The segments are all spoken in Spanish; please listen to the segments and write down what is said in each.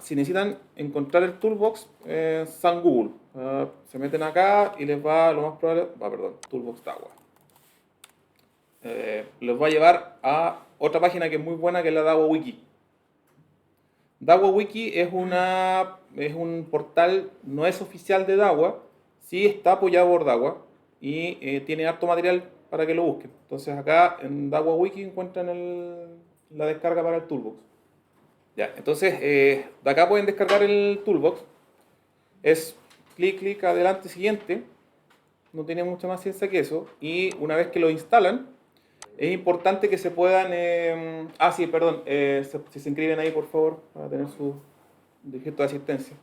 si necesitan encontrar el toolbox, San Google. Se meten acá y les va, lo más probable, perdón, toolbox DAWA. Les va a llevar a otra página que es muy buena, que es la DAWA Wiki. DAWA Wiki es un portal, no es oficial de DAWA, sí está apoyado por DAWA y tiene harto material para que lo busquen. Entonces acá en DAWA Wiki encuentran la descarga para el toolbox. Ya, entonces de acá pueden descargar el toolbox. Es clic, adelante, siguiente. No tiene mucha más ciencia que eso. Y una vez que lo instalan, es importante que se puedan... sí, perdón. Si se inscriben ahí, por favor, para tener su dígito de asistencia.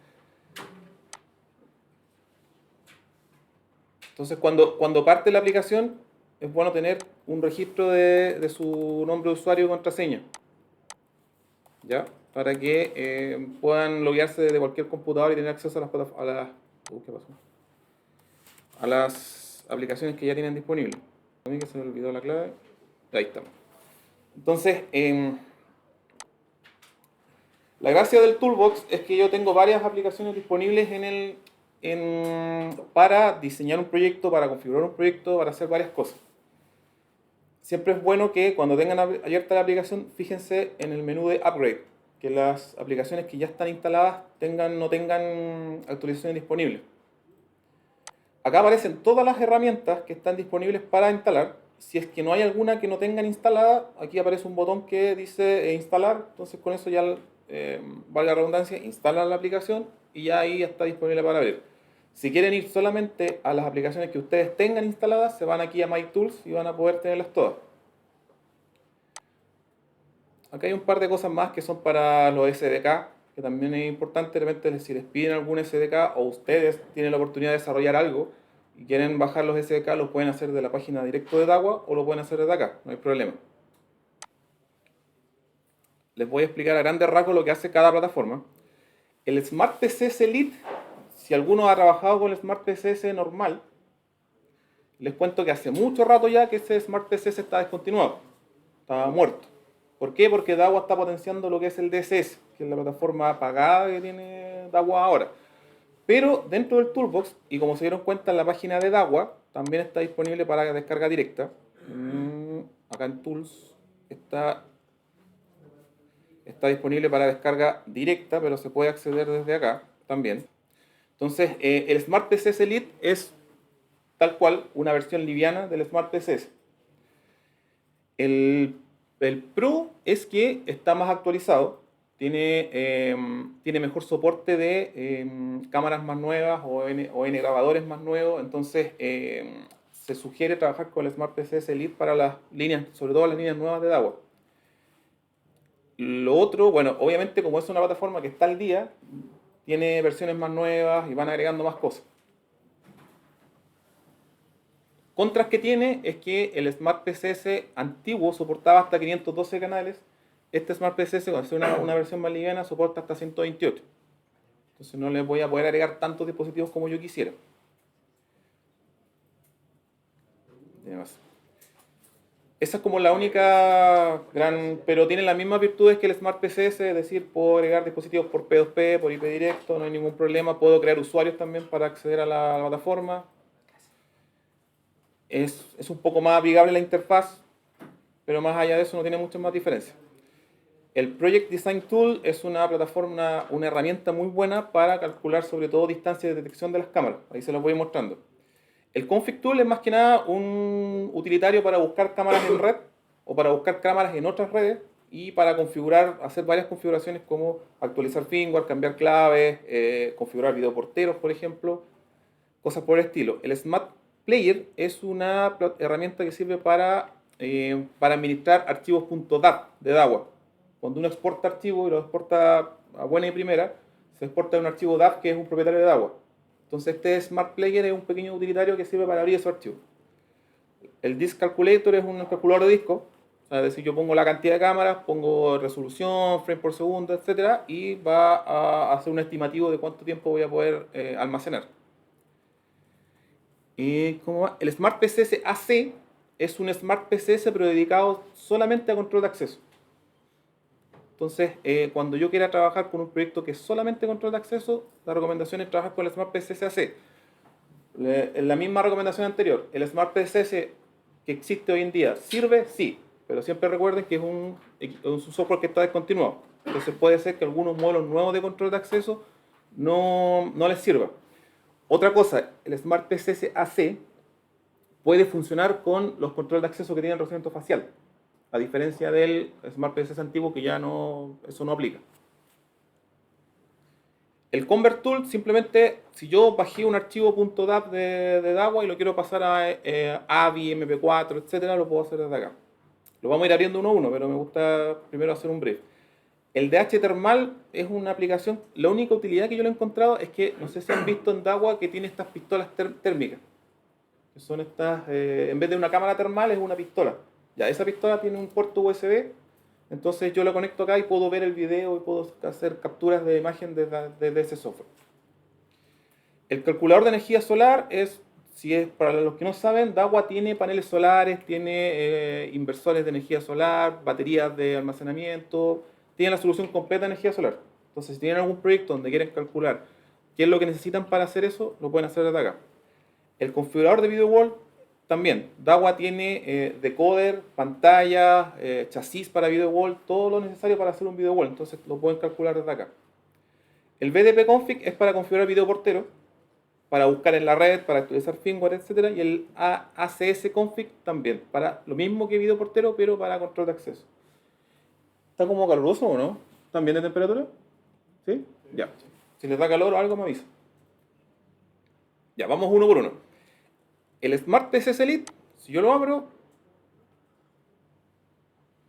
Entonces, cuando parte la aplicación, es bueno tener un registro de su nombre de usuario y contraseña. ¿Ya? Para que puedan loguearse desde cualquier computador y tener acceso a las aplicaciones que ya tienen disponibles. A mí que se me olvidó la clave. Ahí estamos. Entonces, la gracia del Toolbox es que yo tengo varias aplicaciones disponibles para diseñar un proyecto, para configurar un proyecto, para hacer varias cosas. Siempre es bueno que cuando tengan abierta la aplicación, fíjense en el menú de Upgrade, que las aplicaciones que ya están instaladas no tengan actualizaciones disponibles. Acá aparecen todas las herramientas que están disponibles para instalar. Si es que no hay alguna que no tengan instalada, aquí aparece un botón que dice instalar. Entonces con eso ya, valga la redundancia, instalan la aplicación y ya ahí está disponible para abrir. Si quieren ir solamente a las aplicaciones que ustedes tengan instaladas, se van aquí a My Tools y van a poder tenerlas todas. Acá hay un par de cosas más que son para los SDK, que también es importante. De repente, si les piden algún SDK o ustedes tienen la oportunidad de desarrollar algo y quieren bajar los SDK, lo pueden hacer de la página directo de DAWA o lo pueden hacer desde acá, no hay problema. Les voy a explicar a grandes rasgos lo que hace cada plataforma. El Smart PCS Lite, si alguno ha trabajado con el Smart PCS normal, les cuento que hace mucho rato ya que ese Smart PCS está descontinuado, está muerto. ¿Por qué? Porque DAWA está potenciando lo que es el DSS, que es la plataforma pagada que tiene DAWA ahora. Pero dentro del Toolbox, y como se dieron cuenta en la página de DAWA, también está disponible para descarga directa. Acá en Tools está disponible para descarga directa, pero se puede acceder desde acá también. Entonces, el Smart PCS Lite es tal cual una versión liviana del Smart PCS. El Pro es que está más actualizado, tiene mejor soporte de cámaras más nuevas o N grabadores más nuevos, entonces se sugiere trabajar con el Smart PCS Elite para las líneas, sobre todo las líneas nuevas de DAWA. Lo otro, bueno, obviamente como es una plataforma que está al día, tiene versiones más nuevas y van agregando más cosas. Contras que tiene es que el Smart PCS antiguo soportaba hasta 512 canales. Este Smart PCS, cuando es una versión más liviana, soporta hasta 128. Entonces no les voy a poder agregar tantos dispositivos como yo quisiera. Esa es como la única gran... Pero tiene las mismas virtudes que el Smart PCS, es decir, puedo agregar dispositivos por P2P, por IP directo, no hay ningún problema. Puedo crear usuarios también para acceder a la plataforma. Es un poco más amigable la interfaz, pero más allá de eso no tiene muchas más diferencias. El Project Design Tool es una plataforma, una herramienta muy buena para calcular sobre todo distancias de detección de las cámaras. Ahí se los voy mostrando. El Config Tool es más que nada un utilitario para buscar cámaras en red o para buscar cámaras en otras redes y para configurar, hacer varias configuraciones como actualizar firmware, cambiar claves, configurar videoporteros, por ejemplo, cosas por el estilo. El Smart Player es una herramienta que sirve para administrar archivos .dat de DAWA. Cuando uno exporta archivos y lo exporta a buena y primera, se exporta un archivo DAV que es un propietario de DAWA. Entonces este Smart Player es un pequeño utilitario que sirve para abrir esos archivos. El Disk Calculator es un calculador de disco. Es decir, yo pongo la cantidad de cámaras, pongo resolución, frame por segundo, etc. Y va a hacer un estimativo de cuánto tiempo voy a poder almacenar. El Smart PCS AC es un Smart PCS pero dedicado solamente a control de acceso. Entonces, cuando yo quiera trabajar con un proyecto que es solamente control de acceso, la recomendación es trabajar con el Smart PCS AC. La misma recomendación anterior, el Smart PCS que existe hoy en día, ¿sirve? Sí, pero siempre recuerden que es un software que está descontinuado. Entonces puede ser que algunos modelos nuevos de control de acceso no les sirva. Otra cosa, el Smart PCS AC puede funcionar con los controles de acceso que tienen reconocimiento facial, a diferencia del Smart PCS antiguo que ya eso no aplica. El Convert Tool, simplemente, si yo bajé un archivo .dap de DAWA y lo quiero pasar a AVI, MP4, etcétera, lo puedo hacer desde acá. Lo vamos a ir abriendo uno a uno, pero me gusta primero hacer un brief. El DH Thermal es una aplicación, la única utilidad que yo le he encontrado es que, no sé si han visto en DAWA que tiene estas pistolas térmicas, que son estas, en vez de una cámara termal es una pistola. Ya, esa pistola tiene un puerto USB, entonces yo la conecto acá y puedo ver el video y puedo hacer capturas de imagen desde ese software. El calculador de energía solar si es para los que no saben, DAWA tiene paneles solares, tiene inversores de energía solar, baterías de almacenamiento, tiene la solución completa de energía solar. Entonces, si tienen algún proyecto donde quieren calcular qué es lo que necesitan para hacer eso, lo pueden hacer desde acá. El configurador de video wall también. DAWA tiene decoder, pantalla, chasis para video wall, todo lo necesario para hacer un video wall. Entonces lo pueden calcular desde acá. El BDP config es para configurar video portero, para buscar en la red, para actualizar firmware, etc. Y el ACS config también, para lo mismo que video portero, pero para control de acceso. ¿Está como caluroso o no? ¿Están bien de temperatura? ¿Sí? Ya. Si les da calor o algo me avisa. Ya, vamos uno por uno. El Smart PCS Elite, si yo lo abro,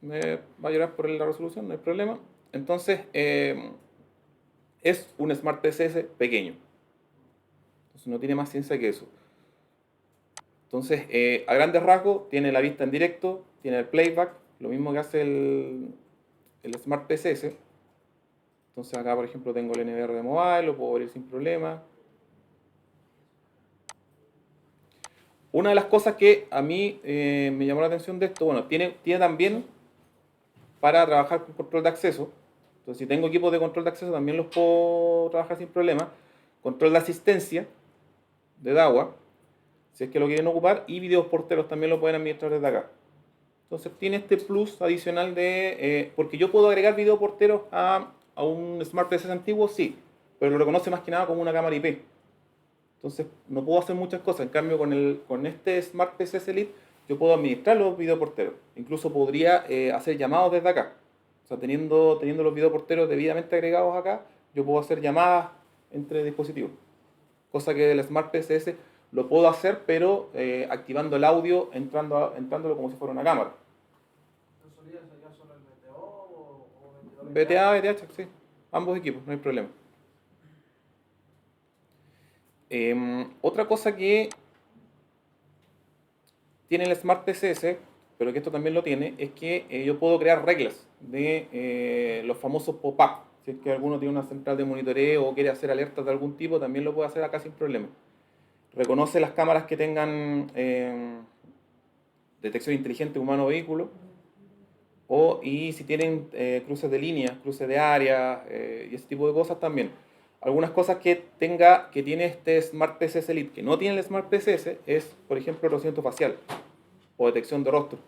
me va a llorar por la resolución, no hay problema. Entonces, es un Smart PCS pequeño. Entonces, no tiene más ciencia que eso. Entonces, a grandes rasgos, tiene la vista en directo, tiene el playback, lo mismo que hace el Smart PCS. Entonces, acá, por ejemplo, tengo el NVR de mobile, lo puedo abrir sin problema. Una de las cosas que a mí me llamó la atención de esto, bueno, tiene también para trabajar con control de acceso. Entonces, si tengo equipos de control de acceso, también los puedo trabajar sin problema. Control de asistencia de DAWA, si es que lo quieren ocupar, y videos porteros también lo pueden administrar desde acá. Entonces, tiene este plus adicional porque yo puedo agregar video porteros a un Smart PCS antiguo, sí, pero lo reconoce más que nada como una cámara IP. Entonces, no puedo hacer muchas cosas. En cambio, con este Smart PCS Elite, yo puedo administrar los videoporteros. Incluso podría hacer llamados desde acá. O sea, teniendo los videoporteros debidamente agregados acá, yo puedo hacer llamadas entre dispositivos. Cosa que el Smart PCS lo puedo hacer, pero activando el audio, entrándolo como si fuera una cámara. ¿Eso solía sería solo el BTO o VTA, VTH, sí. Ambos equipos, no hay problema. Otra cosa que tiene el Smart PCS, pero que esto también lo tiene, es que yo puedo crear reglas de los famosos pop-up. Si es que alguno tiene una central de monitoreo o quiere hacer alertas de algún tipo, también lo puede hacer acá sin problema. Reconoce las cámaras que tengan detección inteligente humano-vehículo, y si tienen cruces de líneas, cruces de área y ese tipo de cosas también. Algunas cosas que tiene este Smart PCS Elite que no tiene el Smart PCS es, por ejemplo, el reconocimiento facial o detección de rostro.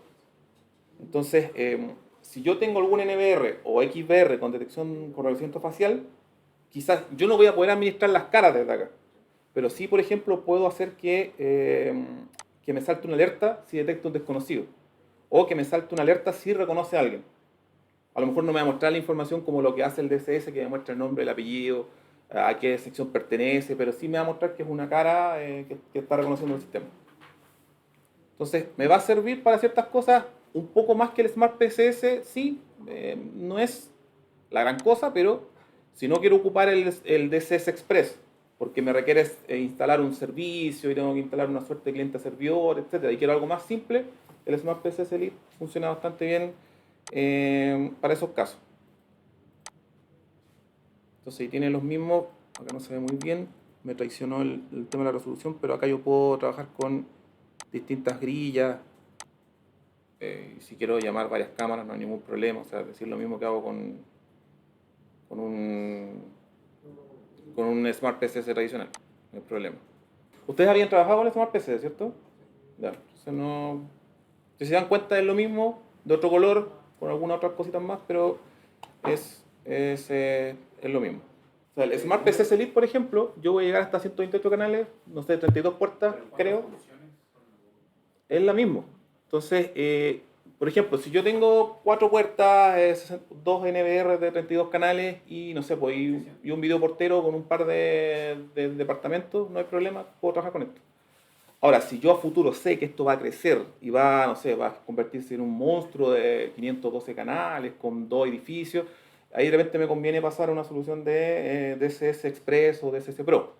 Entonces, si yo tengo algún NVR o XVR con detección con reconocimiento facial, quizás yo no voy a poder administrar las caras desde acá. Pero sí, por ejemplo, puedo hacer que me salte una alerta si detecto un desconocido. O que me salte una alerta si reconoce a alguien. A lo mejor no me va a mostrar la información como lo que hace el DCS, que me muestra el nombre, el apellido, a qué sección pertenece, pero sí me va a mostrar que es una cara que está reconociendo el sistema. Entonces, me va a servir para ciertas cosas un poco más que el Smart PCS, sí, no es la gran cosa, pero si no quiero ocupar el DCS Express, porque me requiere instalar un servicio y tengo que instalar una suerte de cliente a servidor, etc. Y quiero algo más simple, el Smart PCS Elite funciona bastante bien para esos casos. Entonces, si tiene los mismos, acá no se ve muy bien, me traicionó el tema de la resolución, pero acá yo puedo trabajar con distintas grillas. Si quiero llamar varias cámaras no hay ningún problema, o sea, decir lo mismo que hago con con un Smart PCS tradicional, no hay problema. Ustedes habían trabajado con el Smart PCS, ¿cierto? Ya, entonces no... Si se dan cuenta es lo mismo, de otro color, con algunas otras cositas más, pero es lo mismo. O sea, el Smart PCS Elite, por ejemplo, yo voy a llegar hasta 128 canales, no sé, 32 puertas, creo. Es la misma. Entonces, por ejemplo, si yo tengo 4 puertas, 2 NVR de 32 canales y no sé, pues, y un video portero con un par de departamentos, no hay problema, puedo trabajar con esto. Ahora, si yo a futuro sé que esto va a crecer y va, no sé, va a convertirse en un monstruo de 512 canales con 2 edificios, ahí de repente me conviene pasar a una solución de DSS Express o DSS Pro.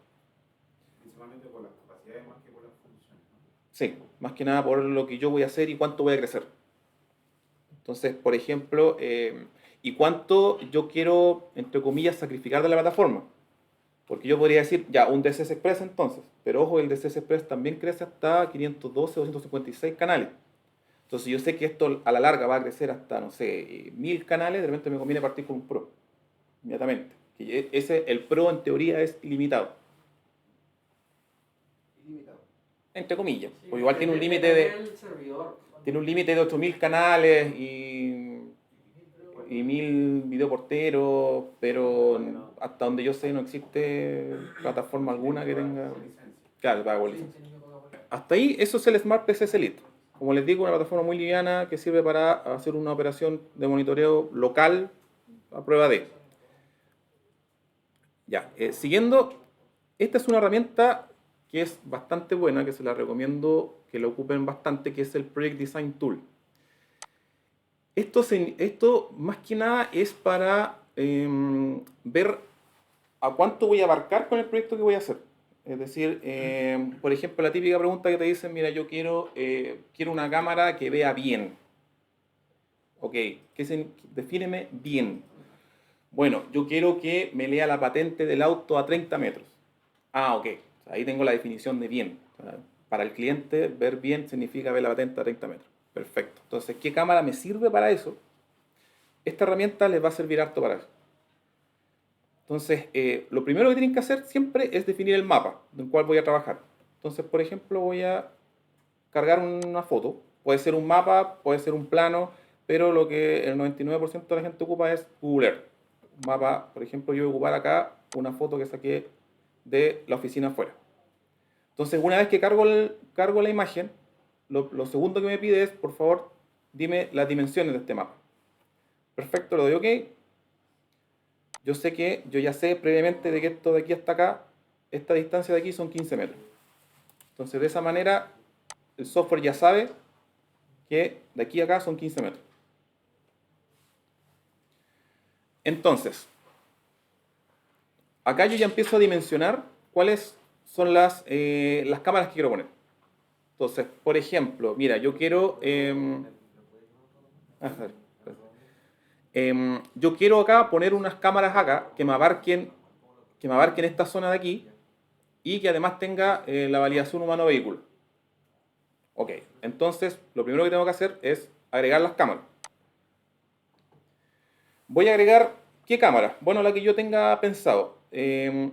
Principalmente por las capacidades más que por las funciones, ¿no? Sí, más que nada por lo que yo voy a hacer y cuánto voy a crecer. Entonces, por ejemplo, y cuánto yo quiero, entre comillas, sacrificar de la plataforma. Porque yo podría decir, ya, un DSS Express entonces, pero ojo, el DSS Express también crece hasta 512 o 256 canales. Entonces yo sé que esto a la larga va a crecer hasta, no sé, 1000 canales, de repente me conviene partir con un Pro, inmediatamente. Que el Pro en teoría es ilimitado, Ilimitado. entre comillas. Sí, Porque igual tiene un límite depende del servidor. tiene un límite de 8000 canales y 1000 videoporteros, pero hasta donde yo sé no existe plataforma alguna que tenga... Claro, pago Sí, licencia. tiene que pagar. Hasta ahí, eso es el Smart PCS Elite. Como les digo, una plataforma muy liviana que sirve para hacer una operación de monitoreo local a prueba de. Ya, siguiendo, esta es una herramienta que es bastante buena, que se la recomiendo que la ocupen bastante, que es el Project Design Tool. Esto más que nada es para ver a cuánto voy a abarcar con el proyecto que voy a hacer. Es decir, por ejemplo, la típica pregunta que te dicen, mira, yo quiero una cámara que vea bien. Ok, defíneme bien. Bueno, yo quiero que me lea la patente del auto a 30 metros. Ah, ok, ahí tengo la definición de bien. Para el cliente, ver bien significa ver la patente a 30 metros. Perfecto. Entonces, ¿qué cámara me sirve para eso? Esta herramienta les va a servir harto para eso. Entonces, lo primero que tienen que hacer siempre es definir el mapa del cual voy a trabajar. Entonces, por ejemplo, voy a cargar una foto. Puede ser un mapa, puede ser un plano, pero lo que el 99% de la gente ocupa es Google Earth. Un mapa, por ejemplo, yo voy a ocupar acá una foto que saqué de la oficina afuera. Entonces, una vez que cargo la imagen, lo segundo que me pide es, por favor, dime las dimensiones de este mapa. Perfecto, lo doy OK. Yo ya sé previamente de que esto de aquí hasta acá, esta distancia de aquí son 15 metros. Entonces, de esa manera, el software ya sabe que de aquí a acá son 15 metros. Entonces, acá yo ya empiezo a dimensionar cuáles son las cámaras que quiero poner. Entonces, por ejemplo, mira, yo quiero... yo quiero acá poner unas cámaras acá que me abarquen esta zona de aquí y que además tenga la validación humano-vehículo. Ok, entonces lo primero que tengo que hacer es agregar las cámaras. Voy a agregar, ¿qué cámara? Bueno, la que yo tenga pensado.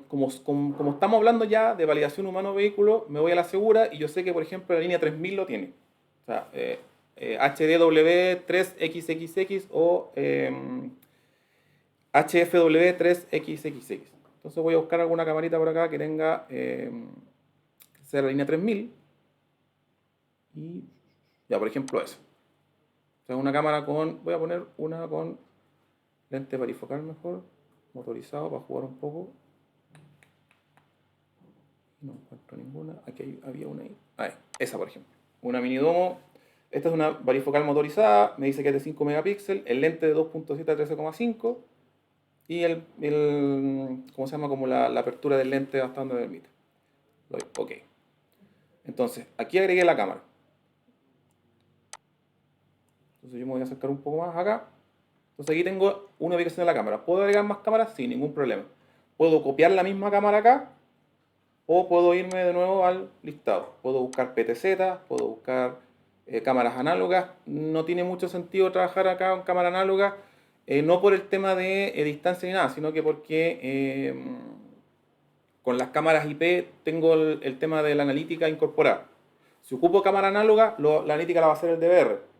Como estamos hablando ya de validación humano-vehículo, me voy a la segura y yo sé que, por ejemplo, la línea 3000 lo tiene. O sea, HDW3XXX o HFW3XXX. Entonces voy a buscar alguna camarita por acá que tenga que sea la línea 3000. Y ya, por ejemplo, eso. O sea, una cámara voy a poner una con lente varifocal mejor, motorizado para jugar un poco. No encuentro ninguna. Aquí había una ahí. Ah, esa, por ejemplo. Una mini domo. Esta es una varifocal motorizada. Me dice que es de 5 megapíxeles. El lente de 2.7 a 13,5. Y ¿cómo se llama? Como la apertura del lente hasta donde permite. Ok. Entonces, aquí agregué la cámara. Entonces yo me voy a acercar un poco más acá. Entonces aquí tengo una ubicación de la cámara. ¿Puedo agregar más cámaras? Sin ningún problema. Puedo copiar la misma cámara acá o puedo irme de nuevo al listado. Puedo buscar PTZ, puedo buscar cámaras análogas. No tiene mucho sentido trabajar acá con cámara análoga No por el tema de distancia ni nada, sino que porque con las cámaras IP tengo el tema de la analítica incorporada. Si ocupo cámara análoga, la analítica la va a hacer el DVR.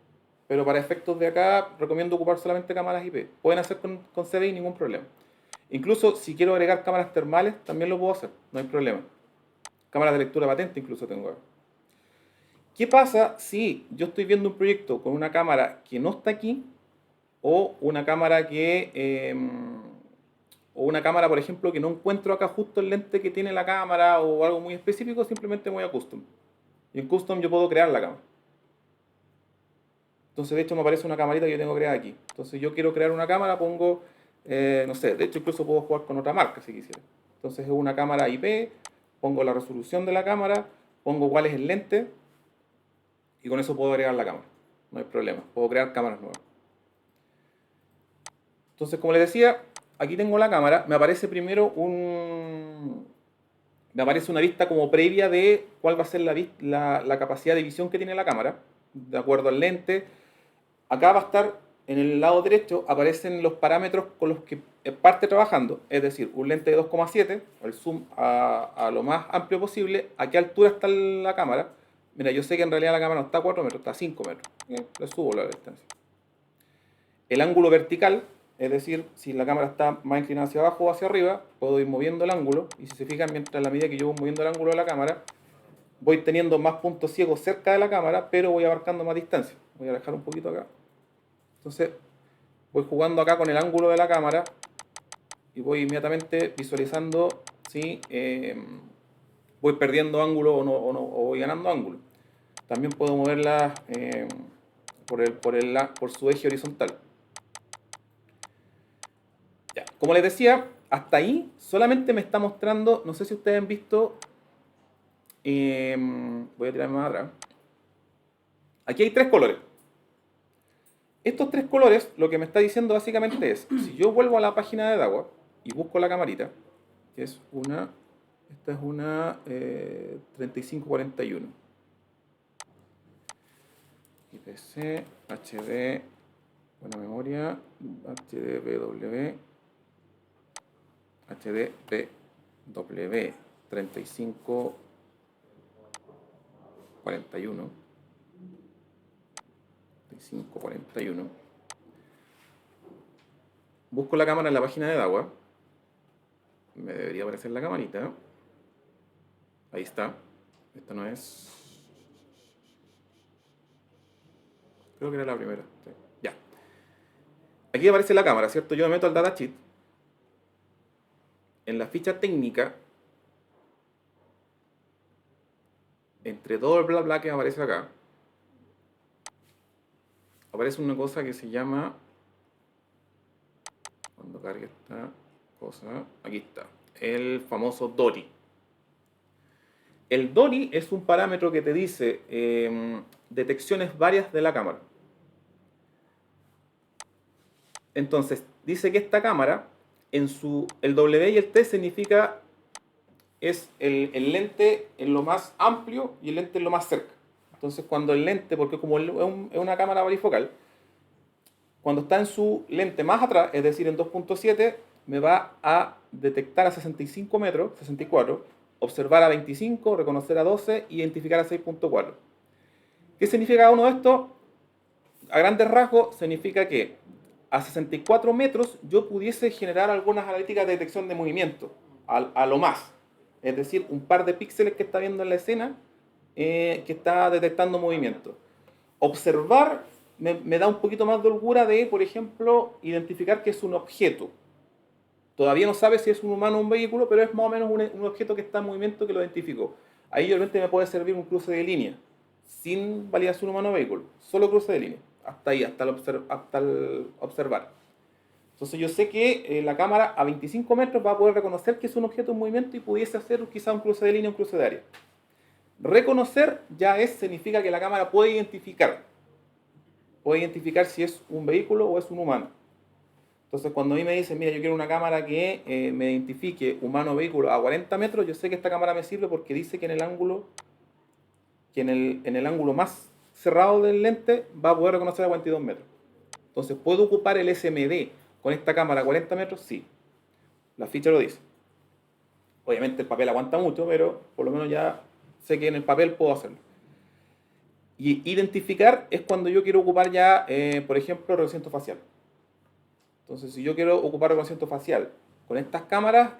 Pero para efectos de acá, recomiendo ocupar solamente cámaras IP. Pueden hacer con CDI ningún problema. Incluso si quiero agregar cámaras termales, también lo puedo hacer, no hay problema. Cámaras de lectura patente incluso tengo acá. ¿Qué pasa si yo estoy viendo un proyecto con una cámara que no está aquí o una cámara o una cámara, por ejemplo, que no encuentro acá justo el lente que tiene la cámara o algo muy específico? Simplemente voy a Custom. Y en Custom yo puedo crear la cámara. Entonces, de hecho, me aparece una camarita que yo tengo creada aquí. Entonces, yo quiero crear una cámara, pongo, no sé, de hecho, incluso puedo jugar con otra marca si quisiera. Entonces, es una cámara IP, pongo la resolución de la cámara, pongo cuál es el lente y con eso puedo agregar la cámara. No hay problema, puedo crear cámaras nuevas. Entonces, como les decía, aquí tengo la cámara, me aparece primero me aparece una vista como previa de cuál va a ser la capacidad de visión que tiene la cámara, de acuerdo al lente. Acá va a estar, en el lado derecho, aparecen los parámetros con los que parte trabajando, es decir, un lente de 2,7, el zoom a lo más amplio posible, a qué altura está la cámara. Mira, yo sé que en realidad la cámara no está a 4 metros, está a 5 metros. Le subo la distancia. El ángulo vertical, es decir, si la cámara está más inclinada hacia abajo o hacia arriba, puedo ir moviendo el ángulo, y si se fijan, mientras a la medida que yo voy moviendo el ángulo de la cámara, voy teniendo más puntos ciegos cerca de la cámara, pero voy abarcando más distancia. Voy a dejar un poquito acá. Entonces, voy jugando acá con el ángulo de la cámara y voy inmediatamente visualizando si voy perdiendo ángulo o voy ganando ángulo. También puedo moverla por su eje horizontal. Ya. Como les decía, hasta ahí solamente me está mostrando, no sé si ustedes han visto, voy a tirarme más atrás. Aquí hay 3 colores. Estos 3 colores lo que me está diciendo básicamente es, si yo vuelvo a la página de DAWA y busco la camarita, que es esta es una 3541. IPC, HD, buena memoria, HDBW, HDBW 3541. 3541. Busco la cámara en la página de DAWA. Me debería aparecer la camarita. Ahí está. Esta no es. Creo que era la primera. Sí. Ya. Aquí aparece la cámara, ¿cierto? Yo me meto al datasheet. En la ficha técnica, entre todo el bla bla que aparece acá, aparece una cosa que se llama, cuando cargue esta cosa, aquí está, el famoso DORI. El DORI es un parámetro que te dice detecciones varias de la cámara. Entonces, dice que esta cámara, el W y el T significa, es el lente en lo más amplio y el lente en lo más cerca. Entonces, cuando el lente, porque como es una cámara varifocal, cuando está en su lente más atrás, es decir, en 2.7, me va a detectar a 65 metros, 64, observar a 25, reconocer a 12, identificar a 6.4. ¿Qué significa cada uno de estos? A grandes rasgos, significa que a 64 metros yo pudiese generar algunas analíticas de detección de movimiento, a lo más. Es decir, un par de píxeles que está viendo en la escena que está detectando movimiento. Observar me da un poquito más de holgura de, por ejemplo, identificar que es un objeto. Todavía no sabe si es un humano o un vehículo, pero es más o menos un objeto que está en movimiento que lo identificó. Ahí obviamente me puede servir un cruce de línea, sin validación humano o vehículo, solo cruce de línea, hasta ahí, hasta el observar. Entonces yo sé que la cámara a 25 metros va a poder reconocer que es un objeto en movimiento y pudiese hacer quizá un cruce de línea o un cruce de área. Reconocer ya significa que la cámara puede identificar si es un vehículo o es un humano. Entonces cuando a mí me dicen, mira, yo quiero una cámara que me identifique humano o vehículo a 40 metros, yo sé que esta cámara me sirve porque dice que en el ángulo más cerrado del lente va a poder reconocer a 42 metros. Entonces puedo ocupar el SMD con esta cámara a 40 metros, sí. La ficha lo dice. Obviamente el papel aguanta mucho, pero por lo menos ya sé que en el papel puedo hacerlo. Y identificar es cuando yo quiero ocupar ya, por ejemplo, reconocimiento facial. Entonces, si yo quiero ocupar reconocimiento facial con estas cámaras,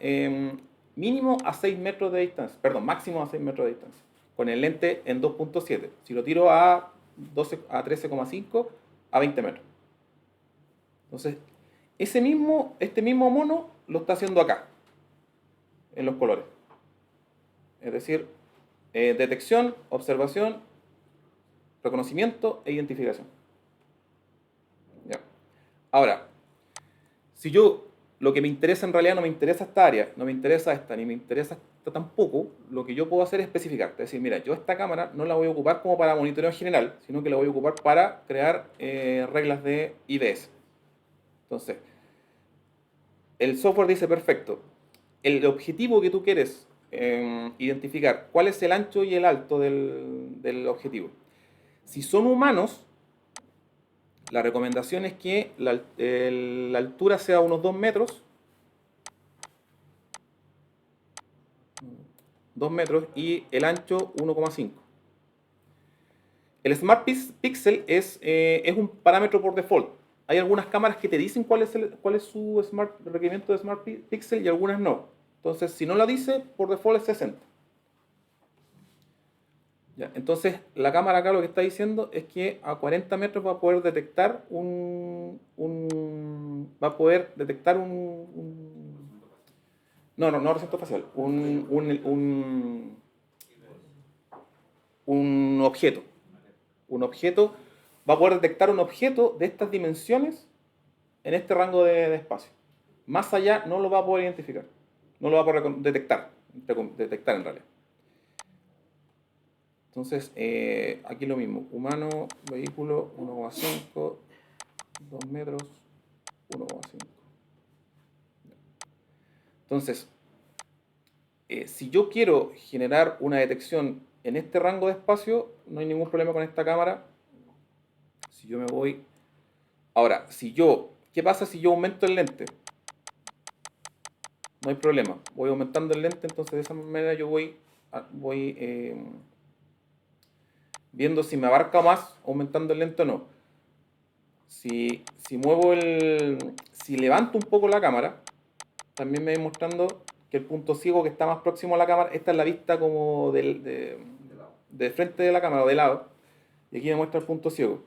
mínimo a 6 metros de distancia, perdón, máximo a 6 metros de distancia, con el lente en 2.7. Si lo tiro a 13,5, a 20 metros. Entonces, este mismo mono lo está haciendo acá, en los colores. Es decir, detección, observación, reconocimiento e identificación. Ya. Ahora, si yo lo que me interesa en realidad no me interesa esta área, no me interesa esta, ni me interesa esta tampoco, lo que yo puedo hacer es especificar. Es decir, mira, yo esta cámara no la voy a ocupar como para monitoreo general, sino que la voy a ocupar para crear reglas de IDS. Entonces, el software dice, perfecto, el objetivo que tú quieres identificar, cuál es el ancho y el alto del objetivo. Si son humanos, la recomendación es que la altura sea unos 2 metros. 2 metros y el ancho 1,5. El Smart Pixel es un parámetro por default. Hay algunas cámaras que te dicen cuál es su requerimiento de Smart Pixel y algunas no. Entonces, si no la dice, por default es 60. Ya, entonces, la cámara acá lo que está diciendo es que a 40 metros va a poder detectar no, recinto facial, un objeto. Un objeto va a poder detectar un objeto de estas dimensiones en este rango de espacio. Más allá no lo va a poder identificar. No lo va a poder detectar en realidad. Entonces, aquí lo mismo. Humano, vehículo, 1,5, 2 metros, 1,5. Entonces, si yo quiero generar una detección en este rango de espacio, no hay ningún problema con esta cámara. Si yo me voy... Ahora, ¿qué pasa si yo aumento el lente? No hay problema. Voy aumentando el lente, entonces de esa manera yo voy viendo si me abarca más aumentando el lente o no. Si levanto un poco la cámara, también me va mostrando que el punto ciego que está más próximo a la cámara, esta es la vista como de frente de la cámara o de lado, y aquí me muestra el punto ciego.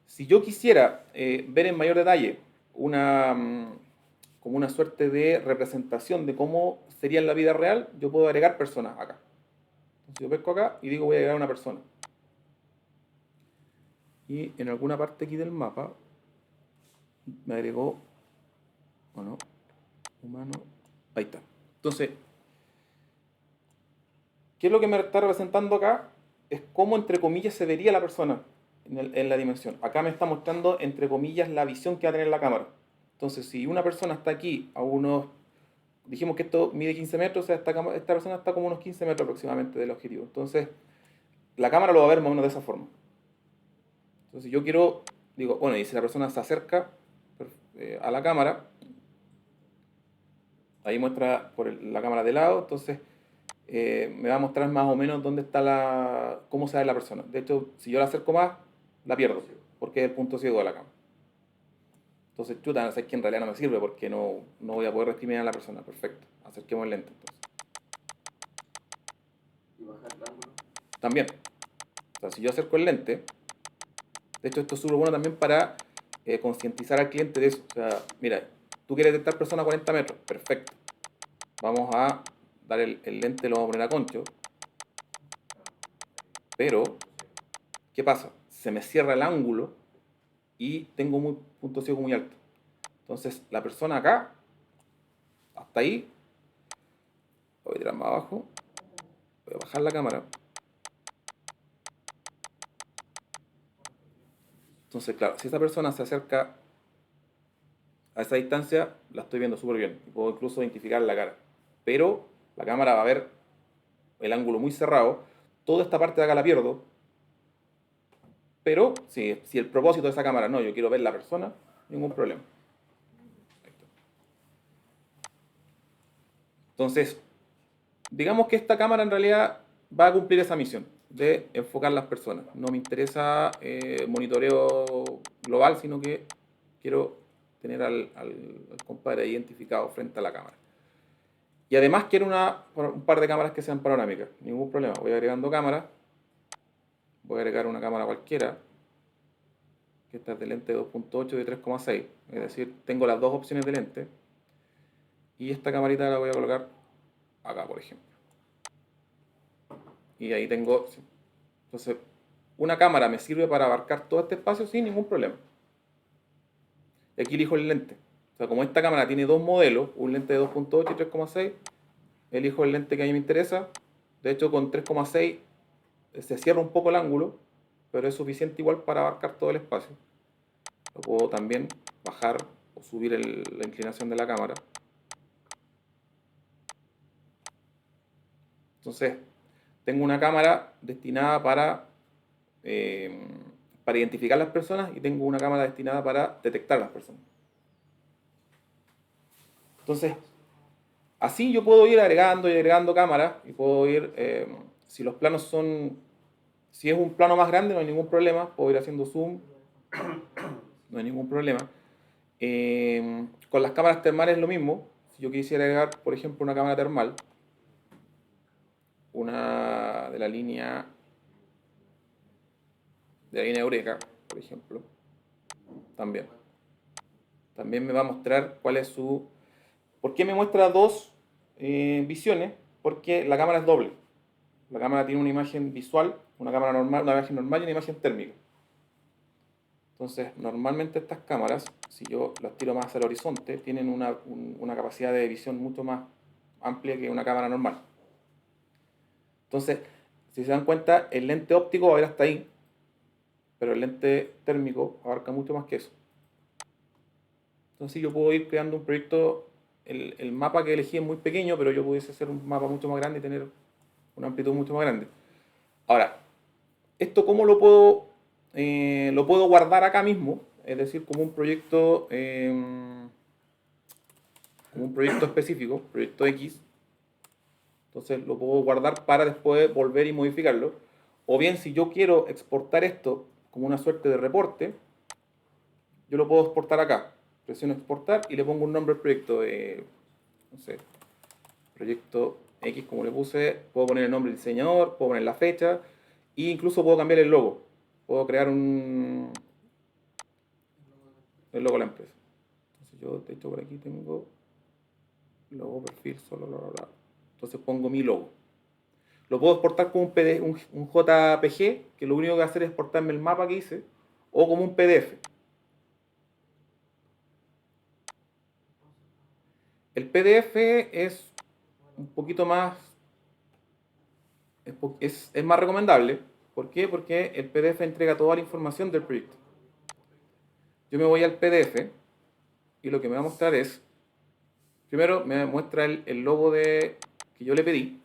Si yo quisiera ver en mayor detalle como una suerte de representación de cómo sería en la vida real, yo puedo agregar personas acá. Entonces yo pesco acá y digo voy a agregar una persona. Y en alguna parte aquí del mapa me agregó, bueno, humano, ahí está. Entonces, ¿qué es lo que me está representando acá? Es cómo, entre comillas, se vería la persona en la dimensión. Acá me está mostrando, entre comillas, la visión que va a tener la cámara. Entonces, si una persona está aquí a unos... Dijimos que esto mide 15 metros, o sea, esta persona está como unos 15 metros aproximadamente del objetivo. Entonces, la cámara lo va a ver más o menos de esa forma. Entonces, yo digo, bueno, y si la persona se acerca a la cámara, ahí muestra la cámara de lado, entonces me va a mostrar más o menos dónde está cómo se ve la persona. De hecho, si yo la acerco más, la pierdo, porque es el punto ciego de la cámara. Entonces, chuta, no sé que en realidad no me sirve porque no voy a poder discriminar a la persona. Perfecto, acerquemos el lente entonces. ¿Y bajar el ángulo? También. O sea, si yo acerco el lente, de hecho esto es súper bueno también para concientizar al cliente de eso. O sea, mira, tú quieres detectar personas a 40 metros, perfecto. Vamos a dar el lente, lo vamos a poner a concho. Pero, ¿qué pasa? Se me cierra el ángulo y tengo un punto ciego muy alto. Entonces, la persona acá, hasta ahí, voy a tirar más abajo, voy a bajar la cámara. Entonces, claro, si esa persona se acerca a esa distancia, la estoy viendo súper bien y puedo incluso identificar la cara. Pero la cámara va a ver el ángulo muy cerrado, toda esta parte de acá la pierdo. Pero si el propósito de esa cámara no, yo quiero ver la persona, ningún problema. Entonces, digamos que esta cámara en realidad va a cumplir esa misión de enfocar las personas. No me interesa monitoreo global, sino que quiero tener al compadre identificado frente a la cámara. Y además quiero un par de cámaras que sean panorámicas. Ningún problema. Voy agregando cámaras. Voy a agregar una cámara cualquiera, que esta es de lente 2.8 de 3,6. Es decir, tengo las dos opciones de lente. Y esta camarita la voy a colocar acá, por ejemplo. Y ahí tengo... Entonces, una cámara me sirve para abarcar todo este espacio sin ningún problema. Y aquí elijo el lente. O sea, como esta cámara tiene dos modelos, un lente de 2.8 y 3,6, elijo el lente que a mí me interesa. De hecho, con 3,6 se cierra un poco el ángulo, pero es suficiente igual para abarcar todo el espacio. Lo puedo también bajar o subir la inclinación de la cámara. Entonces, tengo una cámara destinada para identificar las personas y tengo una cámara destinada para detectar las personas. Entonces, así yo puedo ir agregando y agregando cámaras y puedo ir, si los planos son, si es un plano más grande no hay ningún problema, puedo ir haciendo zoom, no hay ningún problema. Con las cámaras termales es lo mismo. Si yo quisiera agregar, por ejemplo, una cámara termal, una de la línea Eureka, por ejemplo, también me va a mostrar cuál es su... ¿Por qué me muestra dos visiones? Porque la cámara es doble. La cámara tiene una imagen visual, una cámara normal, una imagen normal y una imagen térmica. Entonces, normalmente estas cámaras, si yo las tiro más hacia el horizonte, tienen una capacidad de visión mucho más amplia que una cámara normal. Entonces, si se dan cuenta, el lente óptico va a ir hasta ahí, pero el lente térmico abarca mucho más que eso. Entonces yo puedo ir creando un proyecto, el mapa que elegí es muy pequeño, pero yo pudiese hacer un mapa mucho más grande y tener una amplitud mucho más grande. Ahora, ¿esto cómo lo puedo guardar acá mismo? Es decir, como un proyecto específico, proyecto X. Entonces lo puedo guardar para después volver y modificarlo. O bien, si yo quiero exportar esto como una suerte de reporte, yo lo puedo exportar acá. Presiono exportar y le pongo un nombre al proyecto. No sé, proyecto X, como le puse. Puedo poner el nombre del diseñador, puedo poner la fecha e incluso puedo cambiar el logo. Puedo crear el logo de la empresa. Entonces yo, de hecho, por aquí tengo logo, perfil, solo, bla, bla, bla. Entonces pongo mi logo. Lo puedo exportar como un JPG, que lo único que va a hacer es exportarme el mapa que hice, o como un PDF. El PDF es un poquito más, es más recomendable. ¿Por qué? Porque el PDF entrega toda la información del proyecto. Yo me voy al PDF y lo que me va a mostrar es, primero me muestra el logo que yo le pedí.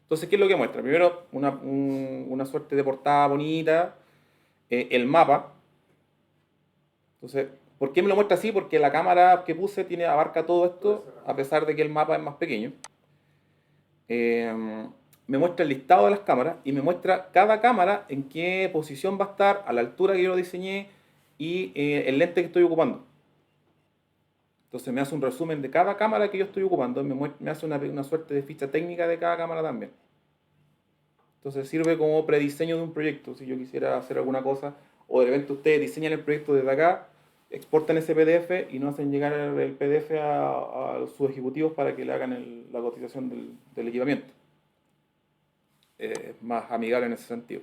Entonces, ¿qué es lo que muestra? Primero, una suerte de portada bonita, el mapa. Entonces, ¿por qué me lo muestra así? Porque la cámara que puse abarca todo esto, a pesar de que el mapa es más pequeño. Me muestra el listado de las cámaras y me muestra cada cámara en qué posición va a estar, a la altura que yo lo diseñé y el lente que estoy ocupando. Entonces me hace un resumen de cada cámara que yo estoy ocupando, me hace una suerte de ficha técnica de cada cámara también. Entonces sirve como prediseño de un proyecto. Si yo quisiera hacer alguna cosa, o de repente ustedes diseñan el proyecto desde acá, exportan ese PDF y no hacen llegar el PDF a sus ejecutivos para que le hagan la cotización del equipamiento. Es más amigable en ese sentido.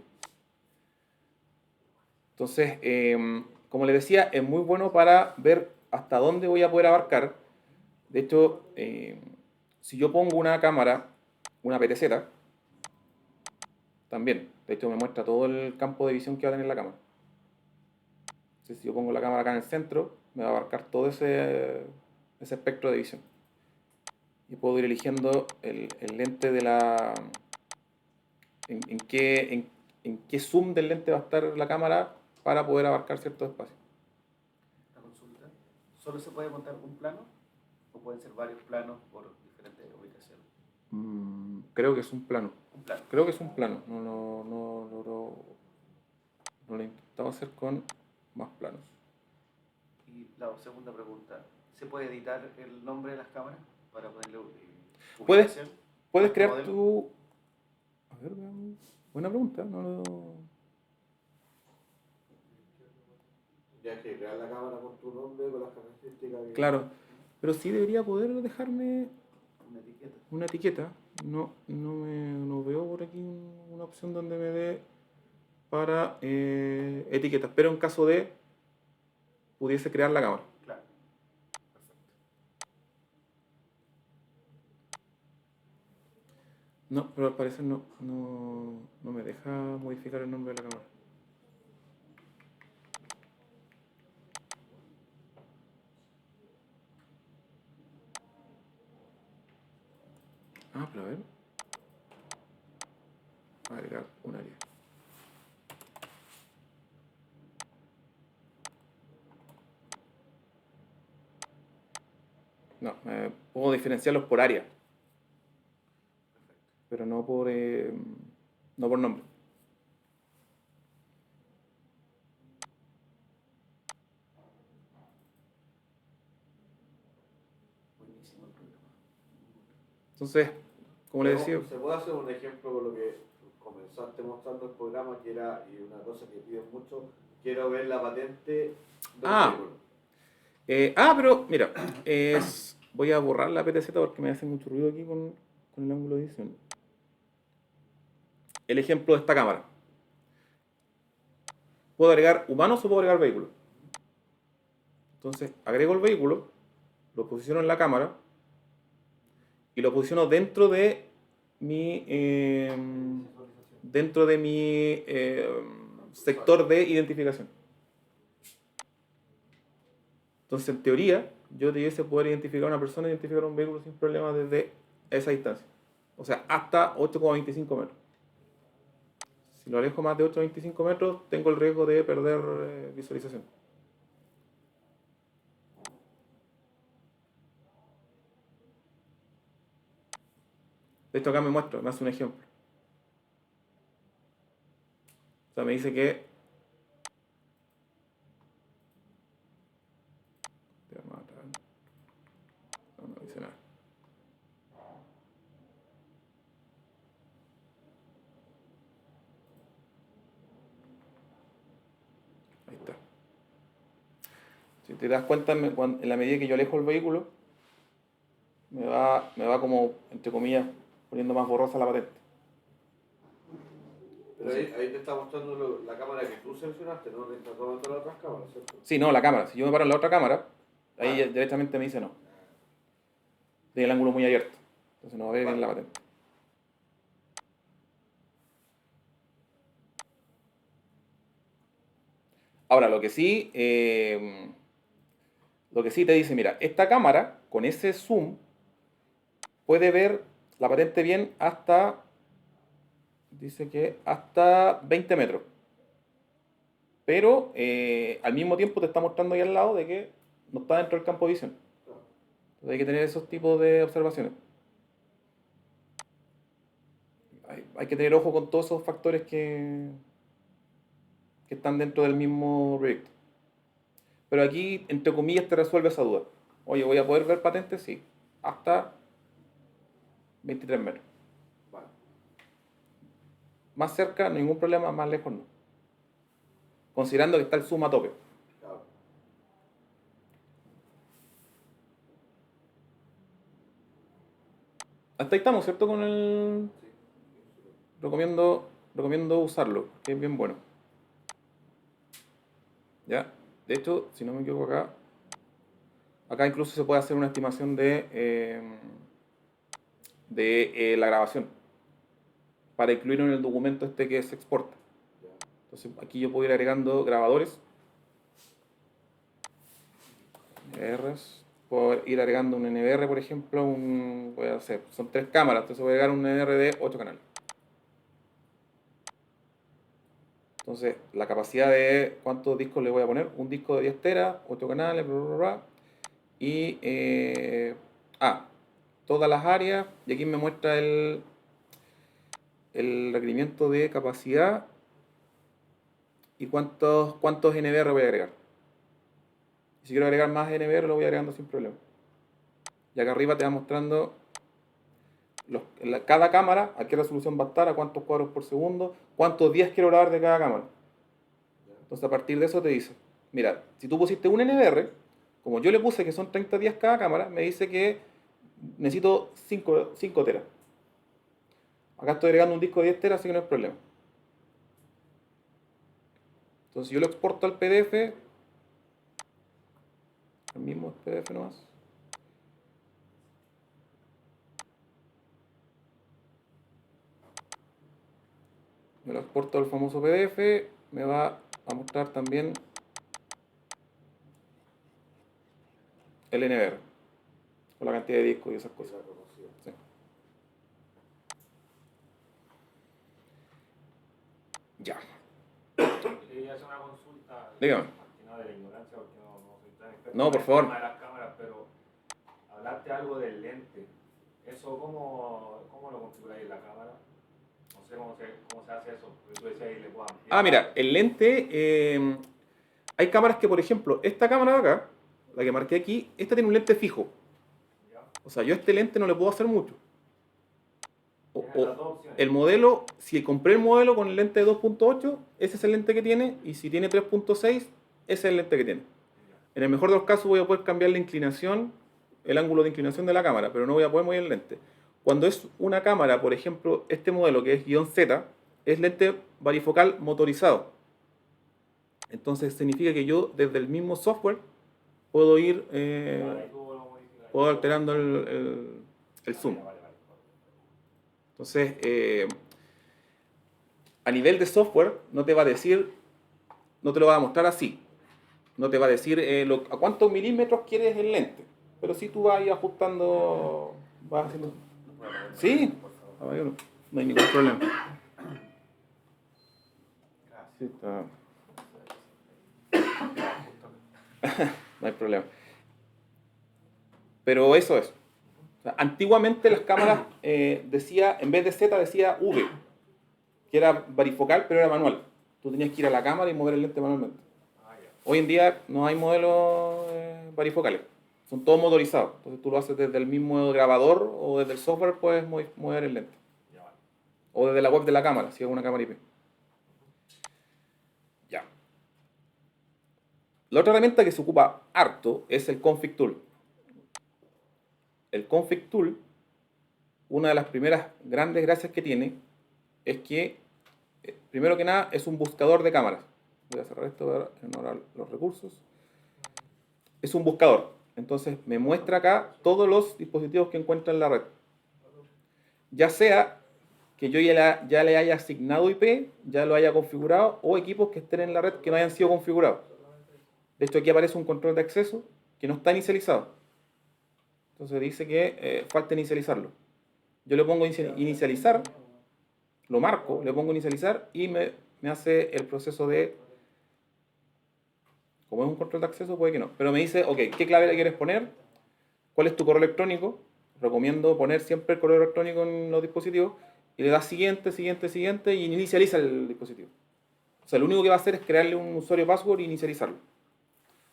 Entonces, como les decía, es muy bueno para ver hasta dónde voy a poder abarcar. De hecho, si yo pongo una cámara, una PTZ, también, de hecho me muestra todo el campo de visión que va a tener la cámara. Entonces, si yo pongo la cámara acá en el centro, me va a abarcar todo ese espectro de visión. Y puedo ir eligiendo el lente de la... en qué zoom del lente va a estar la cámara para poder abarcar ciertos espacios. Una consulta. ¿Solo se puede montar un plano? pueden ser varios planos por diferentes ubicaciones? Creo que es un plano. Un plano. Creo que es un plano. No lo he intentado hacer con más planos. Y la segunda pregunta, ¿se puede editar el nombre de las cámaras para ponerle Puedes, ubicación? puedes ¿Este crear modelo? tu... A ver, veamos. Buena pregunta. No lo... Ya que crear la cámara con tu nombre, con las características. Claro. Pero sí debería poder dejarme Una etiqueta. una etiqueta. No veo por aquí una opción donde me dé para etiquetas. Pero en caso de pudiese crear la cámara. Claro. No, pero al parecer no me deja modificar el nombre de la cámara. Ah, pero a ver. Agregar un área. No, puedo diferenciarlos por área. Pero no por nombre. Buenísimo el programa. Entonces, como les decía, ¿Se puede hacer un ejemplo con lo que comenzaste mostrando el programa, que era, y una cosa que piden mucho, quiero ver la patente del vehículo? pero mira, voy a borrar la PTZ porque me hace mucho ruido aquí con el ángulo de edición. El ejemplo de esta cámara. ¿Puedo agregar humanos o puedo agregar vehículos? Entonces, agrego el vehículo, lo posiciono en la cámara y lo posiciono dentro de mi sector de identificación. Entonces, en teoría, yo debiese poder identificar a una persona, identificar un vehículo sin problema desde esa distancia. O sea, hasta 8,25 metros. Si lo alejo más de 8,25 metros, tengo el riesgo de perder visualización. De hecho, acá me hace un ejemplo. O sea, me dice que... Te va a matar. No dice nada. Ahí está. Si te das cuenta, en la medida que yo alejo el vehículo, me va como, entre comillas, poniendo más borrosa la patente. Pero ahí te está mostrando la cámara que tú seleccionaste, no te está tomando las otras cámaras, ¿cierto? Sí, no, la cámara. Si yo me paro en la otra cámara, ahí Vale. directamente me dice no. Tiene el ángulo muy abierto. Entonces no va a ver bien Vale. la patente. Ahora, lo que sí te dice, mira, esta cámara, con ese zoom, puede ver la patente bien hasta, dice que hasta 20 metros. Pero al mismo tiempo te está mostrando ahí al lado de que no está dentro del campo de visión. Entonces hay que tener esos tipos de observaciones. Hay que tener ojo con todos esos factores que están dentro del mismo proyecto. Pero aquí, entre comillas, te resuelve esa duda. Oye, ¿voy a poder ver patentes? Sí. Hasta 23 metros. Vale. Más cerca, ningún problema, más lejos no. Considerando que está el zoom a tope. Claro. Hasta ahí estamos, ¿cierto? Con el... Sí. Recomiendo usarlo, que es bien bueno. ¿Ya? De hecho, si no me equivoco acá incluso se puede hacer una estimación de la grabación para incluirlo en el documento este que se exporta. Ya. Entonces aquí yo puedo ir agregando grabadores, NVRs, puedo ir agregando un NVR, por ejemplo, voy a hacer, son 3 cámaras, entonces voy a agregar un NVR de 8 canales. Entonces, la capacidad de cuántos discos le voy a poner, un disco de 10 teras, 8 canales, bla, bla, bla, y todas las áreas, y aquí me muestra el requerimiento de capacidad y cuántos NVR voy a agregar. Y si quiero agregar más NVR lo voy agregando sin problema. Y acá arriba te va mostrando cada cámara, a qué resolución va a estar, a cuántos cuadros por segundo, cuántos días quiero grabar de cada cámara. Entonces a partir de eso te dice, mira, si tú pusiste un NVR, como yo le puse que son 30 días cada cámara, me dice que necesito 5 teras. Acá estoy agregando un disco de 10 teras, así que no hay problema. Entonces yo lo exporto al PDF, el mismo PDF nomás. Me lo exporto al famoso PDF, me va a mostrar también el NVR, con la cantidad de discos y esas cosas. Sí. Ya. Quería hacer una consulta. Dígame. No de la ignorancia, porque no soy tan experto No, por en el favor. tema de las cámaras, pero hablaste algo del lente. ¿Eso cómo lo configuráis en la cámara? No sé cómo se hace eso, porque tú decías ahí le puedo ampliar. Mira, el lente, hay cámaras que, por ejemplo, esta cámara de acá, la que marqué aquí, esta tiene un lente fijo. ¿Ya? O sea, yo a este lente no le puedo hacer mucho. Tienes las dos opciones. El modelo, si compré el modelo con el lente de 2.8, ese es el lente que tiene, y si tiene 3.6, ese es el lente que tiene. En el mejor de los casos voy a poder cambiar la inclinación, el ángulo de inclinación de la cámara, pero no voy a poder mover el lente. Cuando es una cámara, por ejemplo, este modelo que es -Z, es lente varifocal motorizado. Entonces significa que yo desde el mismo software puedo ir puedo alterando el zoom. Entonces, a nivel de software no te va a decir, no te lo va a mostrar así. No te va a decir a cuántos milímetros quieres el lente. Pero sí tú vas a ir ajustando, vas haciendo... Sí, caballero, no hay ningún problema. Sí, está... No hay problema. Pero eso es. O sea, antiguamente las cámaras decía, en vez de Z decía V, que era varifocal pero era manual. Tú tenías que ir a la cámara y mover el lente manualmente. Hoy en día no hay modelos varifocales, son todos motorizados. Entonces tú lo haces desde el mismo grabador o desde el software puedes mover el lente. O desde la web de la cámara, si es una cámara IP. Ya. La otra herramienta que se ocupa harto es el Config Tool. El Config Tool, una de las primeras grandes gracias que tiene es que, primero que nada, es un buscador de cámaras. Voy a cerrar esto para ignorar los recursos. Es un buscador. Entonces me muestra acá todos los dispositivos que encuentra en la red. Ya sea que yo ya le haya asignado IP, ya lo haya configurado, o equipos que estén en la red que no hayan sido configurados. De hecho aquí aparece un control de acceso que no está inicializado. Entonces dice que falta inicializarlo. Yo le pongo inicializar, lo marco, le pongo inicializar y me hace el proceso de... Como es un control de acceso, puede que no. Pero me dice, ok, ¿qué clave le quieres poner? ¿Cuál es tu correo electrónico? Recomiendo poner siempre el correo electrónico en los dispositivos. Y le das siguiente, siguiente, siguiente y inicializa el dispositivo. O sea, lo único que va a hacer es crearle un usuario password e inicializarlo.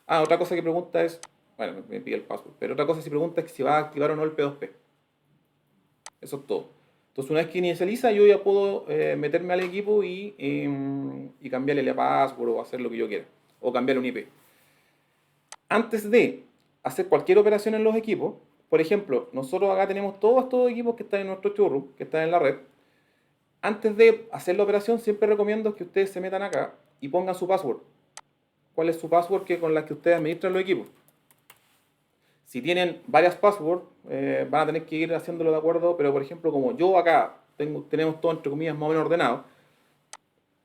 Otra cosa que pregunta es... Bueno, me pide el password. Pero otra cosa que pregunta es que si va a activar o no el P2P. Eso es todo. Entonces, una vez que inicializa, yo ya puedo meterme al equipo y cambiarle la password o hacer lo que yo quiera. O cambiar un IP. Antes de hacer cualquier operación en los equipos, por ejemplo, nosotros acá tenemos todos estos equipos que están en nuestro showroom, que están en la red. Antes de hacer la operación, siempre recomiendo que ustedes se metan acá y pongan su password. ¿Cuál es su password con la que ustedes administran los equipos? Si tienen varias passwords, van a tener que ir haciéndolo de acuerdo, pero por ejemplo, como yo acá tenemos todo entre comillas más o menos ordenado,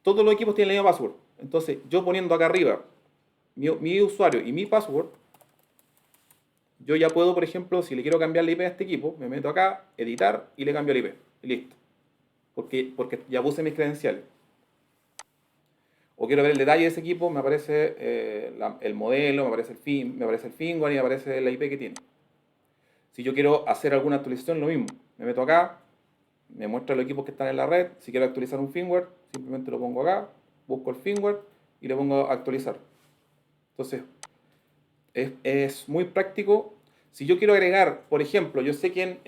todos los equipos tienen la misma password. Entonces, yo poniendo acá arriba mi usuario y mi password, yo ya puedo, por ejemplo, si le quiero cambiar la IP a este equipo, me meto acá, editar y le cambio la IP. Y listo. Porque ya puse mis credenciales. O quiero ver el detalle de ese equipo, me aparece el modelo, me aparece el firmware y me aparece la IP que tiene. Si yo quiero hacer alguna actualización, lo mismo. Me meto acá, me muestra los equipos que están en la red. Si quiero actualizar un firmware, simplemente lo pongo acá, busco el firmware y le pongo a actualizar. Entonces, es muy práctico. Si yo quiero agregar, por ejemplo, yo sé que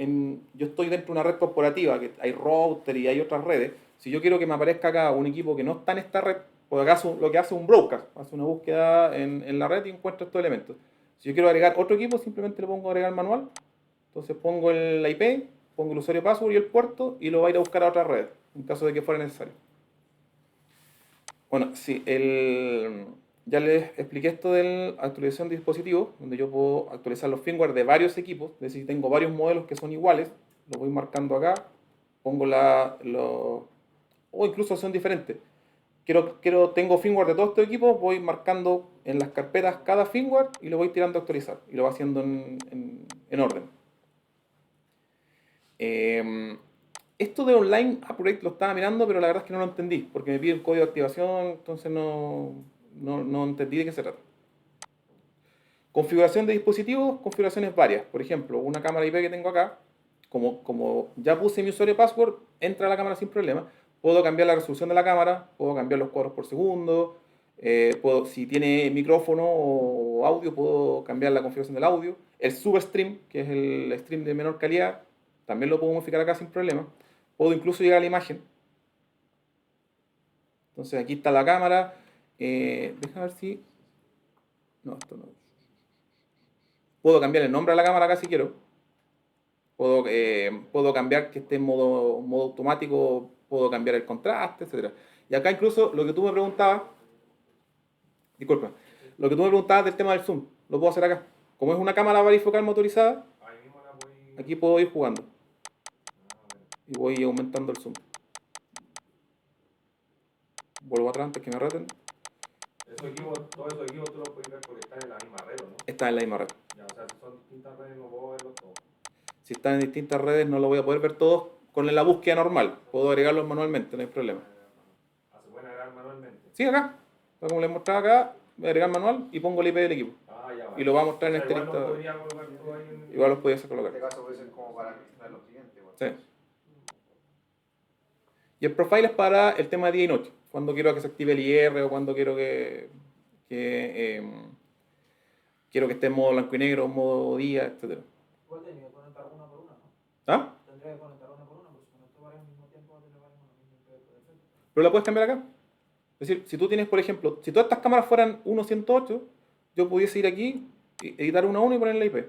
yo estoy dentro de una red corporativa, que hay router y hay otras redes. Si yo quiero que me aparezca acá un equipo que no está en esta red, pues acá lo que hace un broadcast, hace una búsqueda en la red y encuentra estos elementos. Si yo quiero agregar otro equipo, simplemente le pongo agregar manual. Entonces pongo la IP, pongo el usuario password y el puerto y lo va a ir a buscar a otra red, en caso de que fuera necesario. Bueno, sí, ya les expliqué esto de la actualización de dispositivos, donde yo puedo actualizar los firmware de varios equipos. Es decir, tengo varios modelos que son iguales, lo voy marcando acá, pongo o incluso son diferentes. Tengo firmware de todos estos equipos, voy marcando en las carpetas cada firmware y lo voy tirando a actualizar. Y lo voy haciendo en orden. Esto de online upgrade lo estaba mirando, pero la verdad es que no lo entendí, porque me pide un código de activación, entonces no entendí de qué se trata. Configuración de dispositivos, configuraciones varias. Por ejemplo, una cámara IP que tengo acá, como ya puse mi usuario y password, entra a la cámara sin problema. Puedo cambiar la resolución de la cámara, puedo cambiar los cuadros por segundo, si tiene micrófono o audio, puedo cambiar la configuración del audio. El substream, que es el stream de menor calidad, también lo puedo modificar acá sin problema. Puedo incluso llegar a la imagen. Entonces aquí está la cámara. Déjame ver si... No, esto no. Puedo cambiar el nombre de la cámara acá si quiero. Puedo cambiar que esté en modo automático. Puedo cambiar el contraste, etc. Y acá incluso lo que tú me preguntabas... Disculpa. Lo que tú me preguntabas del tema del zoom. Lo puedo hacer acá. Como es una cámara varifocal motorizada, aquí puedo ir jugando. Y voy aumentando el zoom. Vuelvo atrás antes que me reten. Todos esos equipos tú los puedes ver porque están en la misma red, ¿no? Están en la misma red. Ya, o sea, si son distintas redes no puedo verlos todos. Si están en distintas redes no lo voy a poder ver todos con la búsqueda normal. Puedo agregarlos manualmente, no hay problema. ¿Se pueden agregar manualmente? Sí, acá. Como les mostraba acá, voy a agregar manual y pongo el IP del equipo. Ya va. Y lo va a mostrar en O sea, este igual listado. los podría colocar todo ahí en... Igual los podía hacer En colocar. este caso puede ser como para registrar los clientes. Bueno. Sí. Y el profile es para el tema de día y noche. Cuando quiero que se active el IR o cuando quiero quiero que esté en modo blanco y negro, modo día, etc. Igual tenía que conectar una por una, ¿no? ¿Ah? Tendría que conectar una por una, porque si conecto varias al mismo tiempo va a tener varias con la misma IP de defecto. Pero la puedes cambiar acá. Es decir, si tú tienes, por ejemplo, si todas estas cámaras fueran 1.108, yo pudiese ir aquí, editar una a una y poner la IP.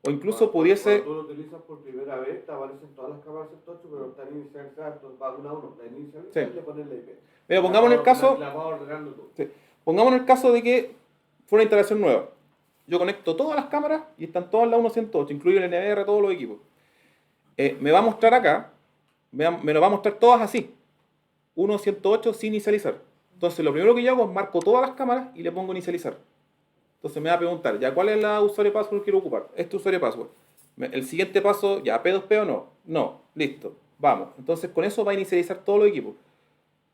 O incluso pudiese... Cuando tú lo utilizas por primera vez, te aparecen todas las cámaras 108, pero están inicializadas, entonces va una a uno, la inicializas Sí. y le pones la IP. Mira, pongamos en el caso... La vas ordenando tú. Sí. Pongamos en el caso de que fuera una instalación nueva. Yo conecto todas las cámaras y están todas las 1.108, incluido el NVR, todos los equipos. Me va a mostrar acá, me lo va a mostrar todas así. 1.108 sin inicializar. Entonces lo primero que yo hago es marco todas las cámaras y le pongo inicializar. Entonces me va a preguntar, ya, ¿cuál es la usuario y password que quiero ocupar? Este usuario y password. El siguiente paso, ya, P2P o no. No, listo, vamos. Entonces con eso va a inicializar todos los equipos.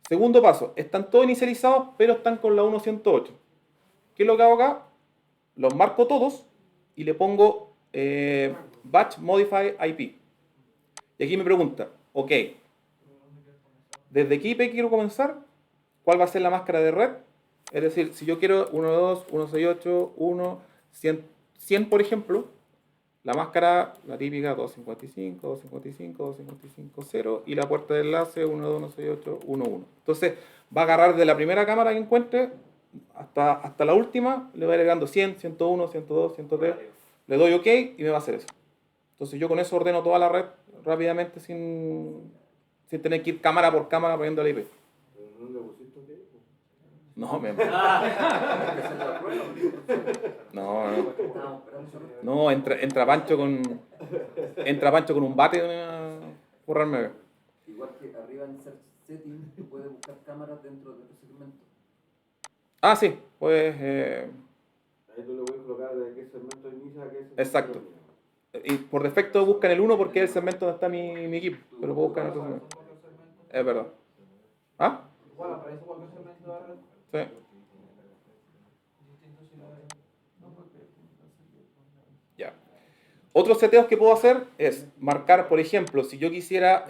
Segundo paso, están todos inicializados, pero están con la 1.108. ¿Qué es lo que hago acá? Los marco todos y le pongo batch modify IP. Y aquí me pregunta, ok, ¿desde qué IP quiero comenzar? ¿Cuál va a ser la máscara de red? Es decir, si yo quiero 1.2, 1.68, 1, 100 por ejemplo, la máscara, la típica 255, 255, 255, 0 y la puerta de enlace 1.2, 1.68, 1.1. Entonces va a agarrar de la primera cámara que encuentre hasta la última, le va agregando 100, 101, 102, 103, le doy OK y me va a hacer eso. Entonces yo con eso ordeno toda la red rápidamente sin tener que ir cámara por cámara poniendo la IP. ¿No le pusiste OK? No, no, entra Pancho con un bate a borrarme. Igual que arriba en Search Setting, tú puedes buscar cámaras dentro de tu segmento. Ah, sí, pues... Ahí tú le puedes colocar de qué segmento inicia a qué segmento Exacto. termina. Y por defecto buscan el 1 porque es el segmento donde está mi equipo, pero puedo buscar en otro segmento. Es verdad. ¿Ah? Igual aparece cualquier segmento de la red. Sí. Distinto si lo... Ya. Otros seteos que puedo hacer es marcar, por ejemplo, si yo quisiera,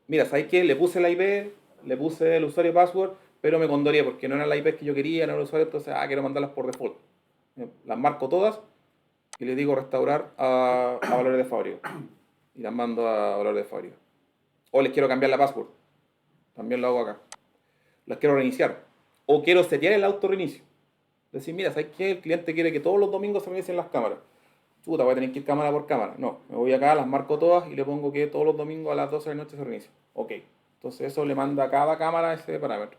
mira, ¿sabes qué? Le puse la IP, le puse el usuario y password, pero me condoré porque no eran las IP que yo quería, no era el usuario, entonces, quiero mandarlas por default. Las marco todas y le digo restaurar a valores de fábrica. Y las mando a valores de fábrica. O les quiero cambiar la password. También lo hago acá. Las quiero reiniciar. O quiero setear el auto reinicio. Decir, mira, ¿sabes qué? El cliente quiere que todos los domingos se reinicien las cámaras. Chuta, voy a tener que ir cámara por cámara. No, me voy acá, las marco todas y le pongo que todos los domingos a las 12 de la noche se reinicia. Ok. Entonces eso le manda a cada cámara ese parámetro.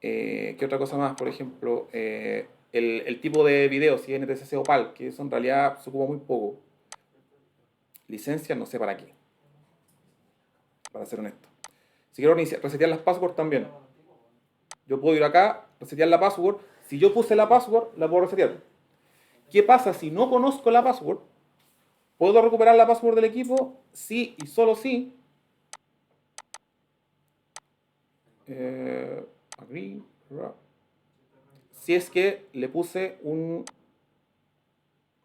¿Qué otra cosa más? Por ejemplo, el tipo de video, si es NTSC o PAL, que eso en realidad se ocupa muy poco. Licencias, no sé para qué. Para ser honesto. Si quiero resetear las passwords también. Yo puedo ir acá, resetear la password. Si yo puse la password, la puedo resetear. ¿Qué pasa si no conozco la password? ¿Puedo recuperar la password del equipo? Sí y solo sí. Agree. Si es que le puse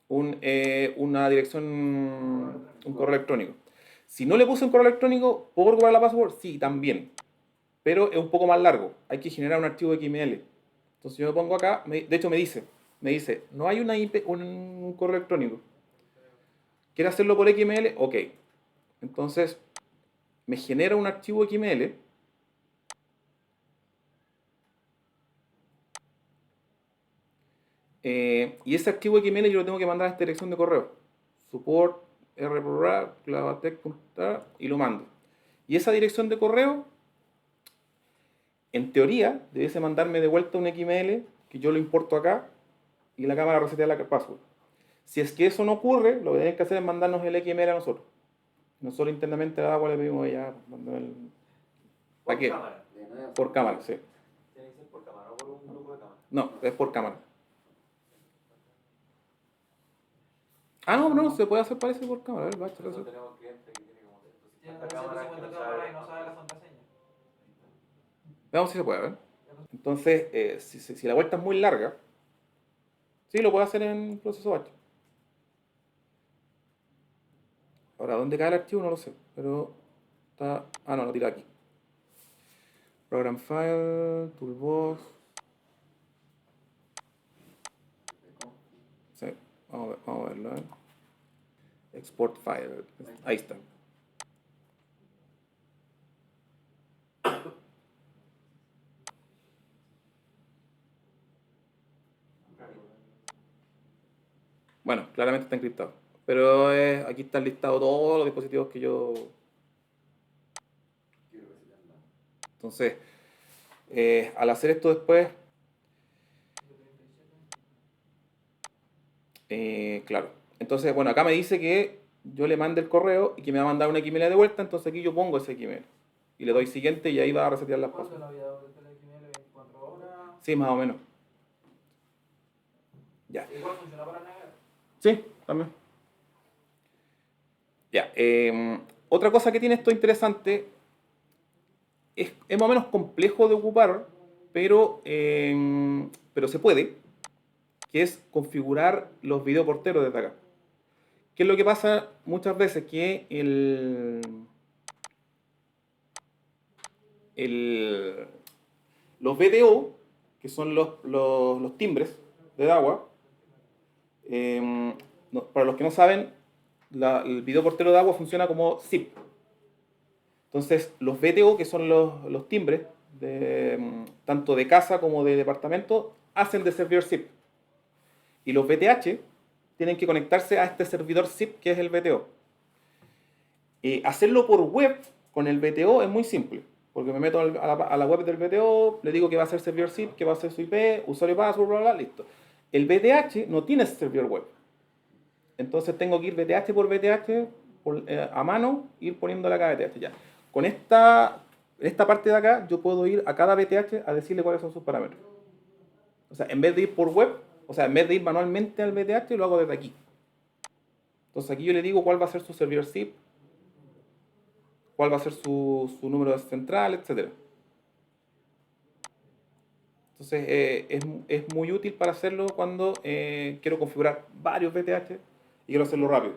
una dirección, un correo electrónico. Si no le puse un correo electrónico, ¿puedo recuperar la password? Sí, también. Pero es un poco más largo. Hay que generar un archivo XML. Entonces yo me pongo acá, de hecho me dice, no hay una IP, un correo electrónico. ¿Quiere hacerlo por XML? Ok. Entonces me genera un archivo XML. Y ese archivo XML yo lo tengo que mandar a esta dirección de correo. Support, clavatec, y lo mando. Y esa dirección de correo, en teoría, debiese mandarme de vuelta un XML que yo lo importo acá y la cámara resetea la password. Si es que eso no ocurre, lo que tienen que hacer es mandarnos el XML a nosotros. Nosotros internamente a la agua le pedimos ya mandar el paquete. Cámara. De nuevo. Por cámara, sí. Tiene que ser por cámara, no por un grupo de cámara. No, es por cámara. No, se puede hacer parece por cámara. A ver, va a echar eso. Nosotros tenemos clientes que tienen como Tiene 250 cámaras que 250 no cámaras y saben. no sabe las contraseñas. Veamos si se puede, a ver. Entonces, si la vuelta es muy larga, sí, lo puede hacer en proceso batch. Ahora, ¿dónde cae el archivo? No lo sé, pero está... no, lo tira aquí. Program File, Toolbox. Sí, vamos a verlo. Export File. Ahí está. Bueno, claramente está encriptado. Pero aquí está listado todos los dispositivos que yo... Quiero resetearla. Entonces, al hacer esto después, claro. Entonces, bueno, acá me dice que yo le mande el correo y que me va a mandar una XML de vuelta, entonces aquí yo pongo ese XML. Y le doy siguiente y ahí va a resetear las ¿Cuánto cosas. es la vida útil del XML? 24 horas. Sí, más o menos. Ya. Igual funciona para navegar. Sí, también. Ya. Otra cosa que tiene esto interesante es más o menos complejo de ocupar, pero se puede, que es configurar los videoporteros desde acá. ¿Qué es lo que pasa muchas veces? Que los VDO, que son los timbres de agua, para los que no saben, el videoportero de agua funciona como zip. Entonces, los VTO, que son los timbres, tanto de casa como de departamento, hacen de servidor zip. Y los VTH tienen que conectarse a este servidor zip que es el VTO. Hacerlo por web con el VTO es muy simple, porque me meto a la web del VTO, le digo que va a ser servidor zip, que va a ser su IP, usuario, password, bla, bla, listo. El VTH no tiene servidor web. Entonces tengo que ir VTH por VTH a mano, ir poniéndole acá VTH ya. Con esta parte de acá, yo puedo ir a cada VTH a decirle cuáles son sus parámetros. O sea, en vez de ir por web, o sea, en vez de ir manualmente al VTH, lo hago desde aquí. Entonces aquí yo le digo cuál va a ser su servidor zip, cuál va a ser su número central, etc. Entonces Entonces es muy útil para hacerlo cuando quiero configurar varios VTH y quiero hacerlo rápido.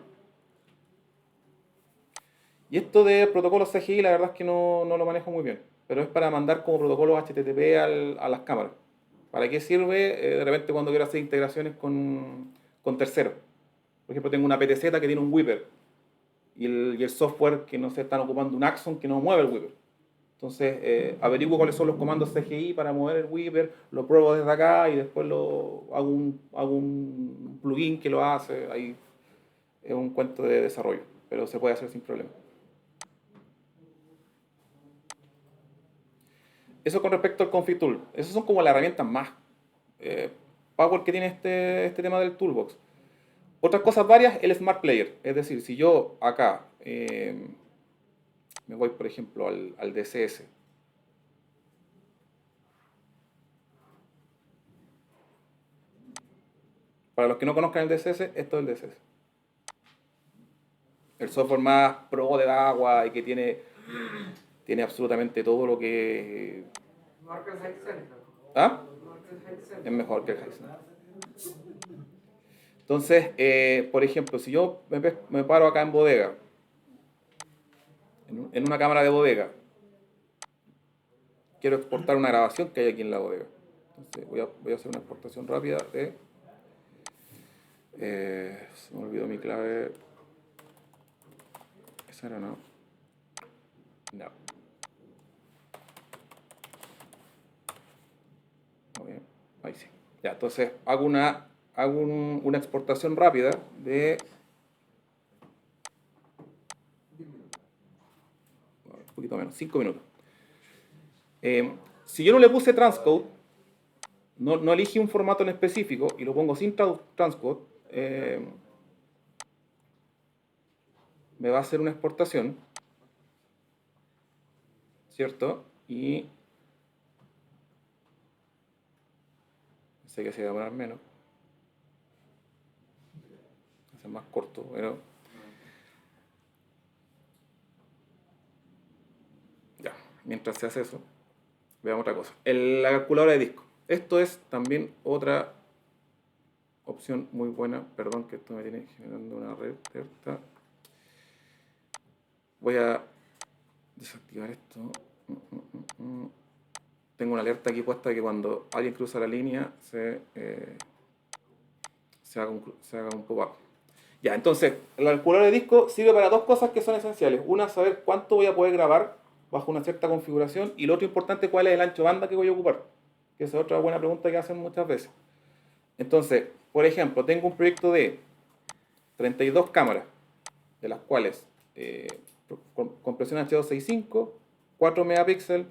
Y esto de protocolos CGI la verdad es que no lo manejo muy bien, pero es para mandar como protocolos HTTP a las cámaras. ¿Para qué sirve? De repente cuando quiero hacer integraciones con terceros. Por ejemplo, tengo una PTZ que tiene un Whipper y el software que no se están ocupando un Axon que no mueve el Whipper. Entonces averiguo cuáles son los comandos CGI para mover el Whipper, lo pruebo desde acá y después hago un plugin que lo hace. Ahí es un cuento de desarrollo, pero se puede hacer sin problema. Eso con respecto al Config Tool. Esas son como las herramientas más power que tiene este tema del Toolbox. Otras cosas varias, el Smart Player. Es decir, si yo acá me voy, por ejemplo, al DCS. Para los que no conozcan el DCS, esto es el DCS. El software más pro de agua y que tiene absolutamente todo lo que... Marca el Excel. ¿Ah? Marca el Excel. Es mejor que el Hisense. Entonces, por ejemplo, si yo me paro acá en bodega, en una cámara de bodega, quiero exportar una grabación que hay aquí en la bodega. Entonces voy a hacer una exportación rápida de... se me olvidó mi clave. ¿Esa era no? No. Muy bien. Ahí sí. Ya, entonces hago una exportación rápida de... 10 minutos. un poquito menos, 5 minutos. Si yo no le puse transcode, no elegí un formato en específico y lo pongo sin transcode, me va a hacer una exportación, ¿cierto? Y sé que se va a demorar menos, va a ser más corto, pero ya, mientras se hace eso, veamos otra cosa. La calculadora de disco. Esto es también otra opción muy buena. Perdón que esto me tiene generando una red alerta. Voy a desactivar esto. Tengo una alerta aquí puesta que cuando alguien cruza la línea se haga un pop-up. Ya, entonces, la calculadora de disco sirve para dos cosas que son esenciales. Una, saber cuánto voy a poder grabar bajo una cierta configuración, y lo otro importante, cuál es el ancho de banda que voy a ocupar, que esa es otra buena pregunta que hacen muchas veces. Entonces, por ejemplo, tengo un proyecto de 32 cámaras, de las cuales compresión H265, 4 megapíxeles,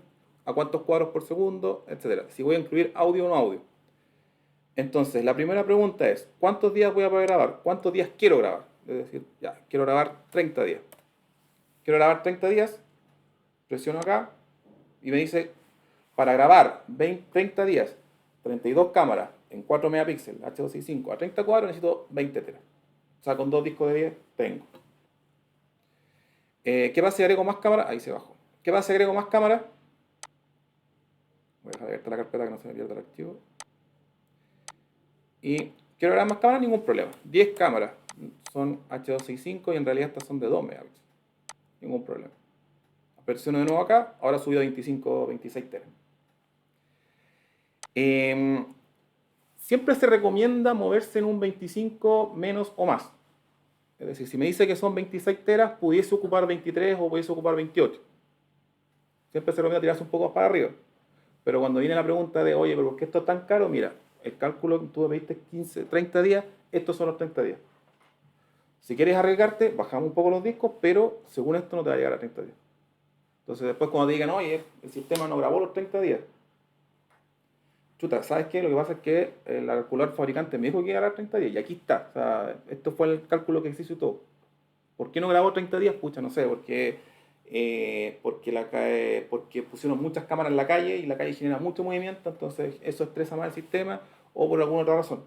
a cuántos cuadros por segundo, etc. Si voy a incluir audio o no audio. Entonces, la primera pregunta es, ¿cuántos días voy a poder grabar? ¿Cuántos días quiero grabar? Es decir, ya, quiero grabar 30 días. Quiero grabar 30 días, presiono acá y me dice, para grabar 30 días, 32 cámaras en 4 megapíxeles, H265 a 30 cuadros, necesito 20 teras. O sea, con 2 discos de 10 tengo. ¿Qué pasa si agrego más cámaras? Ahí se bajó. ¿Qué pasa si agrego más cámaras? Voy a dejar abierta la carpeta que no se me pierda el archivo. Y quiero grabar más cámaras, ningún problema. 10 cámaras son H265 y en realidad estas son de 2 megapíxeles. Ningún problema. Presiono de nuevo acá, ahora subió a 25, 26 teras. Siempre se recomienda moverse en un 25 menos o más. Es decir, si me dice que son 26 teras, pudiese ocupar 23 o pudiese ocupar 28. Siempre se recomienda tirarse un poco más para arriba. Pero cuando viene la pregunta de, oye, ¿pero por qué esto es tan caro? Mira, el cálculo que tú me pediste 15, 30 días, estos son los 30 días. Si quieres arriesgarte, bajamos un poco los discos, pero según esto no te va a llegar a 30 días. Entonces después cuando te digan, oye, el sistema no grabó los 30 días. Chuta, ¿sabes qué? Lo que pasa es que la calculadora fabricante me dijo que iba a grabar 30 días y aquí está. O sea, esto fue el cálculo que se hizo y todo. ¿Por qué no grabó 30 días? Pucha, no sé, porque pusieron muchas cámaras en la calle y la calle genera mucho movimiento, entonces eso estresa más el sistema o por alguna otra razón.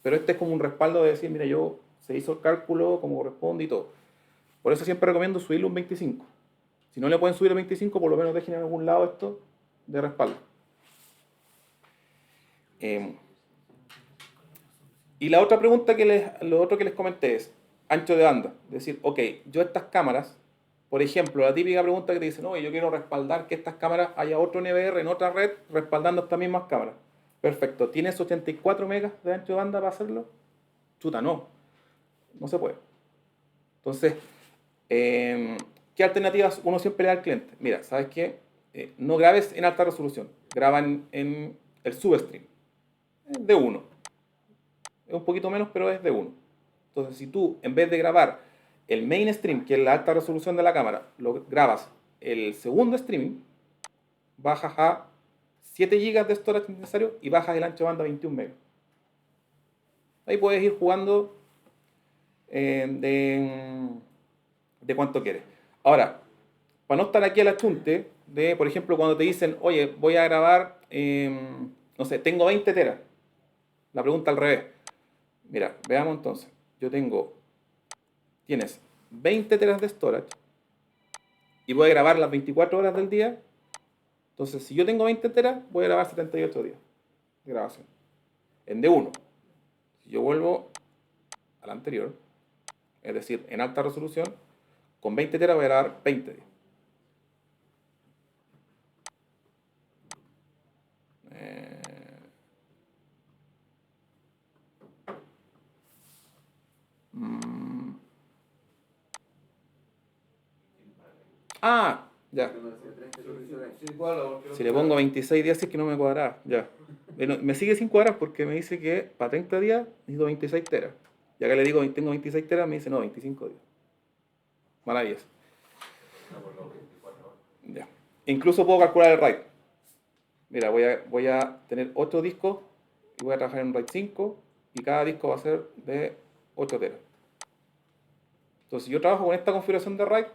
Pero este es como un respaldo de decir, mira, se hizo el cálculo como corresponde y todo. Por eso siempre recomiendo subirle un 25. Si no le pueden subir el 25, por lo menos dejen en algún lado esto de respaldo. Y la otra pregunta lo otro que les comenté es ancho de banda. Es decir, ok, yo estas cámaras, por ejemplo, la típica pregunta que te dicen, no, yo quiero respaldar que estas cámaras haya otro NVR en otra red respaldando estas mismas cámaras. Perfecto, ¿tienes 84 megas de ancho de banda para hacerlo? Chuta, no se puede. Entonces, ¿qué alternativas uno siempre le da al cliente? Mira, ¿sabes qué? No grabes en alta resolución, graba en el substream, de 1. Es un poquito menos, pero es de 1. Entonces, si tú, en vez de grabar el mainstream, que es la alta resolución de la cámara, lo grabas el segundo streaming, bajas a 7 GB de storage necesario y bajas el ancho de banda a 21 megas. Ahí puedes ir jugando de cuánto quieres. Ahora, para no estar aquí al achunte de, por ejemplo, cuando te dicen, oye, voy a grabar, no sé, tengo 20 teras. La pregunta al revés. Mira, veamos entonces. Tienes 20 teras de storage y voy a grabar las 24 horas del día. Entonces, si yo tengo 20 teras, voy a grabar 78 días de grabación. En D1. Si yo vuelvo al anterior, es decir, en alta resolución, con 20 teras voy a grabar 20 días. Ya. Si le pongo 26 días, es que no me cuadra. Ya. Me sigue sin cuadrar porque me dice que para 30 días necesito 26 teras. Y acá le digo, tengo 26 teras, me dice, no, 25 días. Maravilloso. Ya. Incluso puedo calcular el RAID. Mira, voy a tener 8 discos y voy a trabajar en un RAID 5 y cada disco va a ser de 8 teras. Entonces, si yo trabajo con esta configuración de RAID,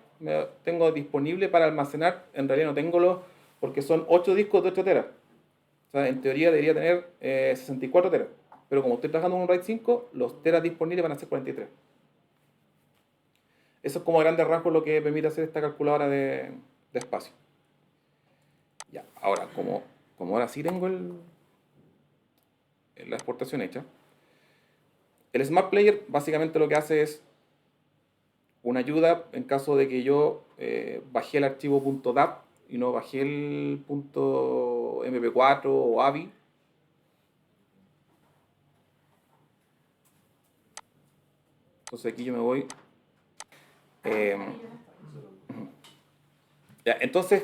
tengo disponible para almacenar, en realidad no tengo porque son 8 discos de 8 teras. O sea, en teoría debería tener 64 teras. Pero como estoy trabajando en un RAID 5, los teras disponibles van a ser 43. Eso es como a grandes rasgos lo que permite hacer esta calculadora de espacio. Ya, ahora, como ahora sí tengo la exportación hecha, el Smart Player básicamente lo que hace es una ayuda en caso de que yo bajé el archivo .dap y no bajé el .mp4 o AVI. Entonces aquí yo me voy. Ya, entonces,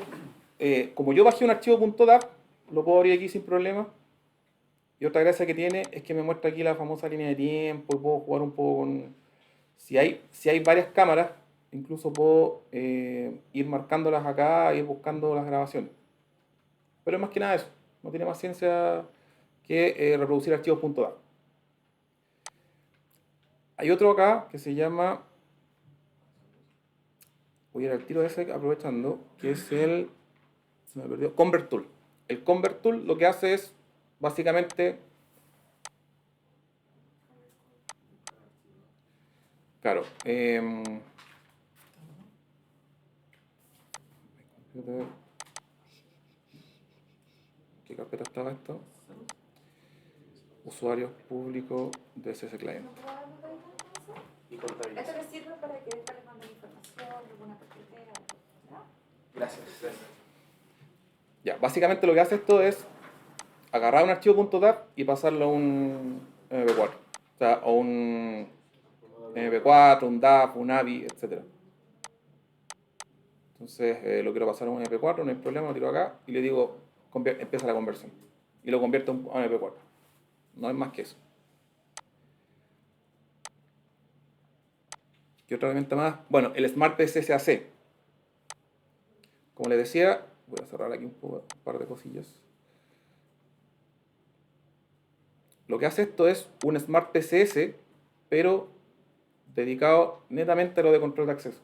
como yo bajé un archivo .dap, lo puedo abrir aquí sin problema. Y otra gracia que tiene es que me muestra aquí la famosa línea de tiempo y puedo jugar un poco con... Si hay varias cámaras, incluso puedo ir marcándolas acá e ir buscando las grabaciones. Pero es más que nada eso. No tiene más ciencia que reproducir archivos .dap. Hay otro acá que se llama... Voy a ir al tiro de ese aprovechando, que es se me perdió, Convert Tool. El Convert Tool lo que hace es, básicamente... Claro. ¿Qué carpeta estaba esto? Usuarios públicos de CC Client. Y contabilidad. ¿Esto le sirve para que después le manden información, alguna carpetera? ¿No? Gracias. Ya, básicamente lo que hace esto es agarrar un archivo .dap y pasarlo a un MP4. O sea, a un MP4, un DAP, un AVI, etc. Entonces lo quiero pasar a un MP4, no hay problema, lo tiro acá y le digo, empieza la conversión. Y lo convierto a un MP4. No es más que eso. ¿Qué otra herramienta más? Bueno, el Smart SSAC. Como les decía, voy a cerrar aquí un par de cosillas. Lo que hace esto es un Smart PCS, pero dedicado netamente a lo de control de acceso.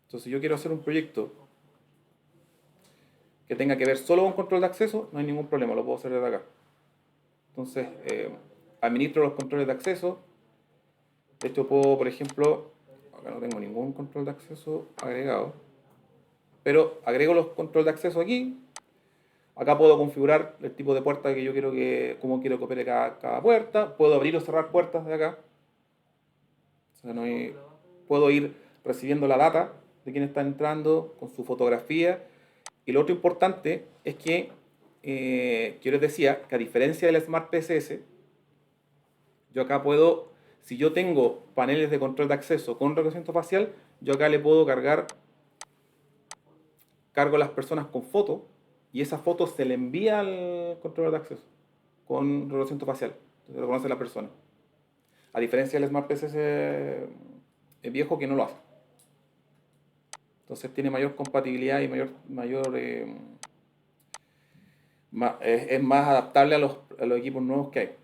Entonces, si yo quiero hacer un proyecto que tenga que ver solo con control de acceso, no hay ningún problema, lo puedo hacer desde acá. Entonces, administro los controles de acceso. De hecho, puedo, por ejemplo, acá no tengo ningún control de acceso agregado, pero agrego los controles de acceso aquí, Acá puedo configurar el tipo de puerta que yo quiero cómo quiero que opere cada puerta. Puedo abrir o cerrar puertas de acá. O sea, puedo ir recibiendo la data de quién está entrando con su fotografía. Y lo otro importante es que yo les decía que a diferencia del Smart PSS, yo acá puedo, si yo tengo paneles de control de acceso con reconocimiento facial, yo acá le puedo cargo a las personas con fotos y esa foto se le envía al controlador de acceso con reconocimiento facial. Entonces reconoce a la persona. A diferencia del Smart PSS viejo que no lo hace. Entonces tiene mayor compatibilidad y es más adaptable a los equipos nuevos que hay.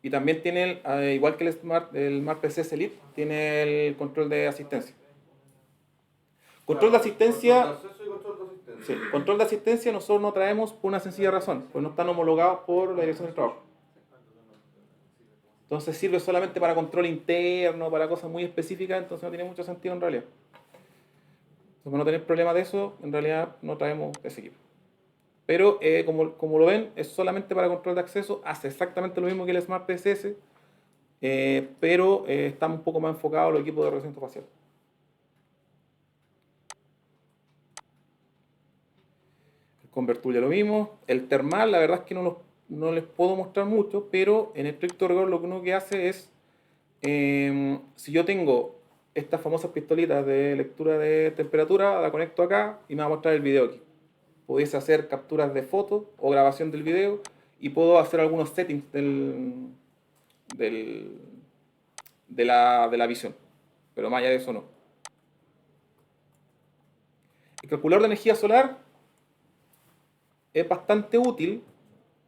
Y también tiene, igual que el Smart PSS Elite, tiene el control de asistencia. Control de asistencia. Control de acceso y control de asistencia. Sí, control de asistencia nosotros no traemos por una sencilla razón, pues no están homologados por la Dirección del Trabajo. Entonces sirve solamente para control interno, para cosas muy específicas, entonces no tiene mucho sentido en realidad. Entonces, para no tener problema de eso, en realidad no traemos ese equipo. Pero como lo ven, es solamente para control de acceso, hace exactamente lo mismo que el Smart PSS, pero estamos un poco más enfocados en los equipos de reconocimiento facial. El Convertul ya lo vimos. El termal, la verdad es que no les puedo mostrar mucho, pero en estricto rigor lo que uno que hace es, si yo tengo estas famosas pistolitas de lectura de temperatura, la conecto acá y me va a mostrar el video aquí. Pudiese hacer capturas de fotos o grabación del video y puedo hacer algunos settings de la visión, pero más allá de eso no. El calculador de energía solar es bastante útil.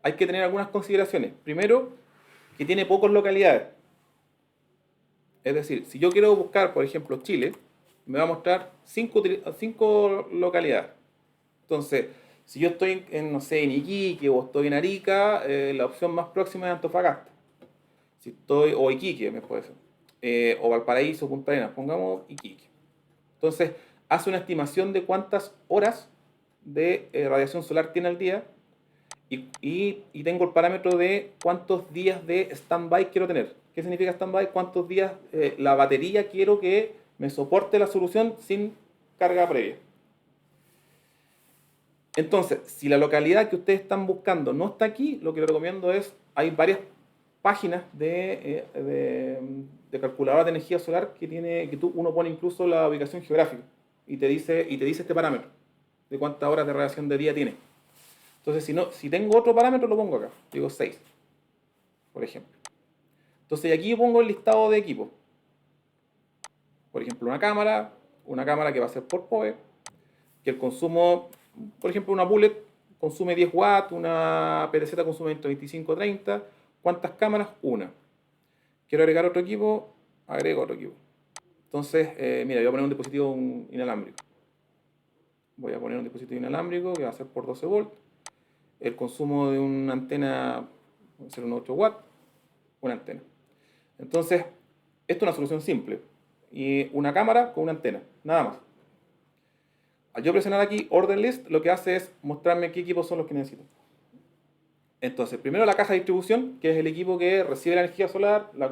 Hay que tener algunas consideraciones. Primero, que tiene pocas localidades. Es decir, si yo quiero buscar, por ejemplo, Chile, me va a mostrar 5 localidades. Entonces, si yo estoy no sé, en Iquique o estoy en Arica, la opción más próxima es Antofagasta. O Iquique, me puede ser. O Valparaíso, Punta Arenas, pongamos Iquique. Entonces, hace una estimación de cuántas horas de radiación solar tiene al día y tengo el parámetro de cuántos días de stand-by quiero tener. ¿Qué significa stand-by? Cuántos días la batería quiero que me soporte la solución sin carga previa. Entonces, si la localidad que ustedes están buscando no está aquí, lo que les recomiendo es, hay varias páginas de calculadoras de energía solar que uno pone incluso la ubicación geográfica y te dice este parámetro de cuántas horas de radiación de día tiene. Entonces, si tengo otro parámetro, lo pongo acá. Digo 6, por ejemplo. Entonces, aquí pongo el listado de equipos. Por ejemplo, una cámara que va a ser por PoE, que el consumo, por ejemplo, una Bullet consume 10 watts, una PTZ consume entre 25 y 30. ¿Cuántas cámaras? Una. Quiero agregar otro equipo, agrego otro equipo. Entonces, mira, voy a poner un dispositivo inalámbrico. Voy a poner un dispositivo inalámbrico que va a ser por 12 volts. El consumo de una antena va a ser unos 8 watts. Una antena. Entonces, esto es una solución simple. Y una cámara con una antena, nada más. Al yo presionar aquí Order List, lo que hace es mostrarme qué equipos son los que necesito. Entonces, primero la caja de distribución, que es el equipo que recibe la energía solar, la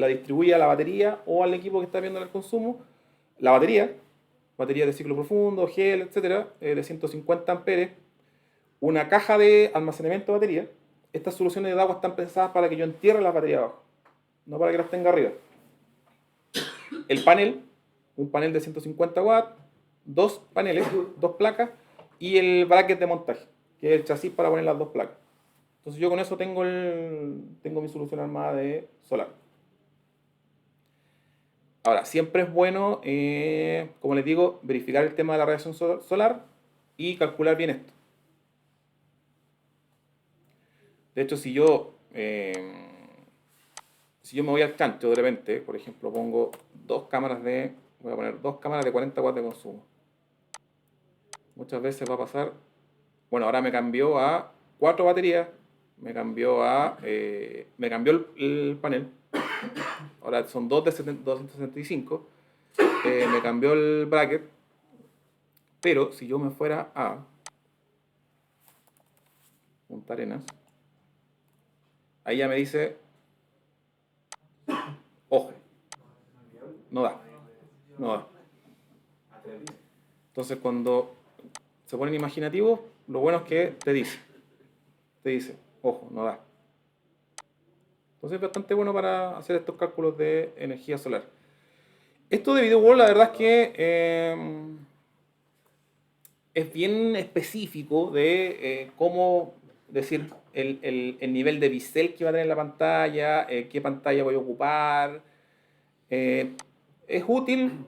distribuye a la batería o al equipo que está viendo el consumo. La batería de ciclo profundo, gel, etcétera, de 150 amperes. Una caja de almacenamiento de batería. Estas soluciones de agua están pensadas para que yo entierre las baterías abajo, no para que las tenga arriba. El panel, un panel de 150 watts, 2 paneles, 2 placas y el bracket de montaje, que es el chasis para poner las 2 placas. Entonces yo con eso tengo mi solución armada de solar. Ahora, siempre es bueno, como les digo, verificar el tema de la radiación solar y calcular bien esto. De hecho, si yo me voy al chancho de repente, por ejemplo, pongo voy a poner 2 cámaras de 40 watts de consumo. Muchas veces va a pasar, bueno, ahora me cambió a 4 baterías, me cambió el panel, ahora son 2 de 265, me cambió el bracket, pero si yo me fuera a Punta Arenas. Ahí ya me dice, ojo, no da. Entonces cuando se ponen imaginativos, lo bueno es que te dice, ojo, no da. Entonces es bastante bueno para hacer estos cálculos de energía solar. Esto de Video Wall, la verdad es que es bien específico de cómo decir el nivel de bisel que va a tener la pantalla, qué pantalla voy a ocupar. Es útil,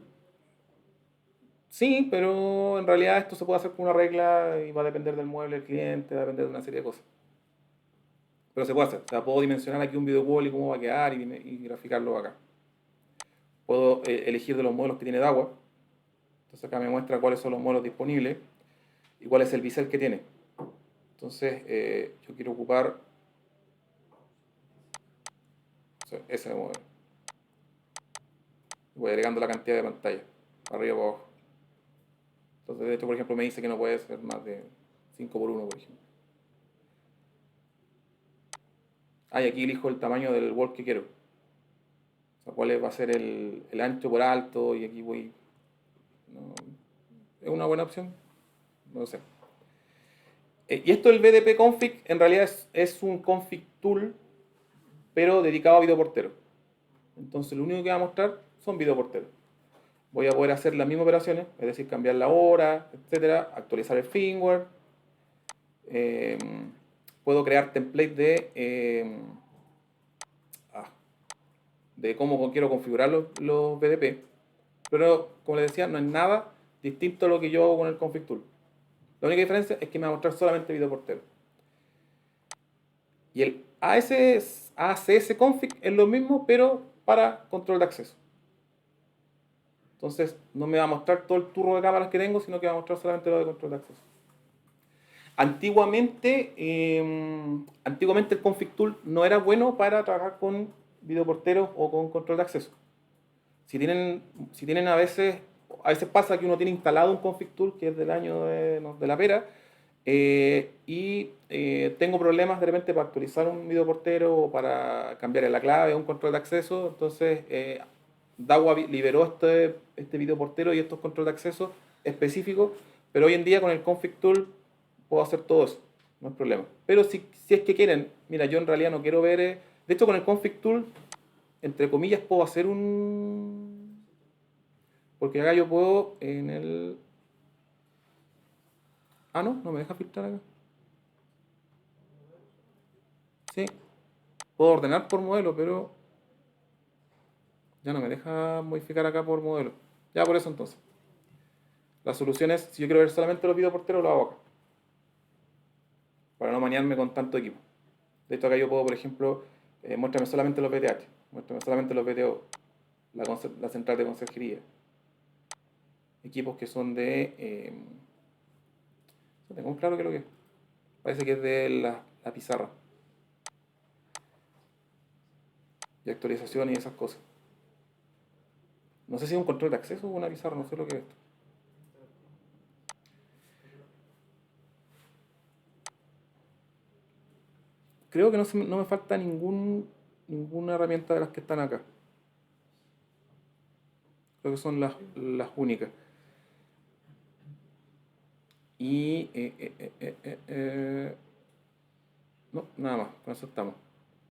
sí, pero en realidad esto se puede hacer con una regla y va a depender del mueble del cliente, va a depender de una serie de cosas. Pero se puede hacer, o sea, puedo dimensionar aquí un video wall y cómo va a quedar y graficarlo acá. Puedo elegir de los modelos que tiene DAWA. Entonces acá me muestra cuáles son los modelos disponibles y cuál es el bisel que tiene. Entonces yo quiero ocupar, o sea, ese modelo. Voy agregando la cantidad de pantalla, arriba o abajo. Entonces de hecho, por ejemplo, me dice que no puede ser más de 5x1, por ejemplo. Y aquí elijo el tamaño del wall que quiero. O sea, cuál va a ser el ancho por alto, y aquí voy... No, ¿es una buena opción? No lo sé. Y esto del BDP config en realidad es un config tool, pero dedicado a videoportero. Entonces lo único que va a mostrar son videoporteros. Voy a poder hacer las mismas operaciones, es decir, cambiar la hora, etcétera, actualizar el firmware. Puedo crear templates de cómo quiero configurar los BDP, pero como les decía, no es nada distinto a lo que yo hago con el config tool. La única diferencia es que me va a mostrar solamente videoportero. Y el ACS config es lo mismo, pero para control de acceso. Entonces no me va a mostrar todo el turro de cámaras que tengo, sino que va a mostrar solamente lo de control de acceso. Antiguamente el config tool no era bueno para trabajar con videoporteros o con control de acceso. Si tienen a veces pasa que uno tiene instalado un config tool que es del año de la pera, y tengo problemas de repente para actualizar un videoportero o para cambiar la clave o un control de acceso. Entonces DAWA liberó este videoportero y estos control de acceso específicos, pero hoy en día con el config tool puedo hacer todo eso, no hay problema. Pero si es que quieren, mira, yo en realidad no quiero ver... de hecho, con el config tool, entre comillas, puedo hacer un... Porque acá yo puedo en el... no me deja filtrar acá. Sí, puedo ordenar por modelo, pero ya no me deja modificar acá por modelo. Ya por eso entonces. La solución es, si yo quiero ver solamente los videoporteros, lo hago acá, para no manearme con tanto equipo. De hecho acá yo puedo, por ejemplo, muéstrame solamente los VTH, muéstrame solamente los VTO, la central de conserjería. Equipos que son de... no tengo claro qué es lo que es. Parece que es de la pizarra. Y actualización y esas cosas. No sé si es un control de acceso o una pizarra, no sé lo que es esto. Creo que no me falta ninguna herramienta de las que están acá. Creo que son las únicas. Y no, nada más, con eso estamos.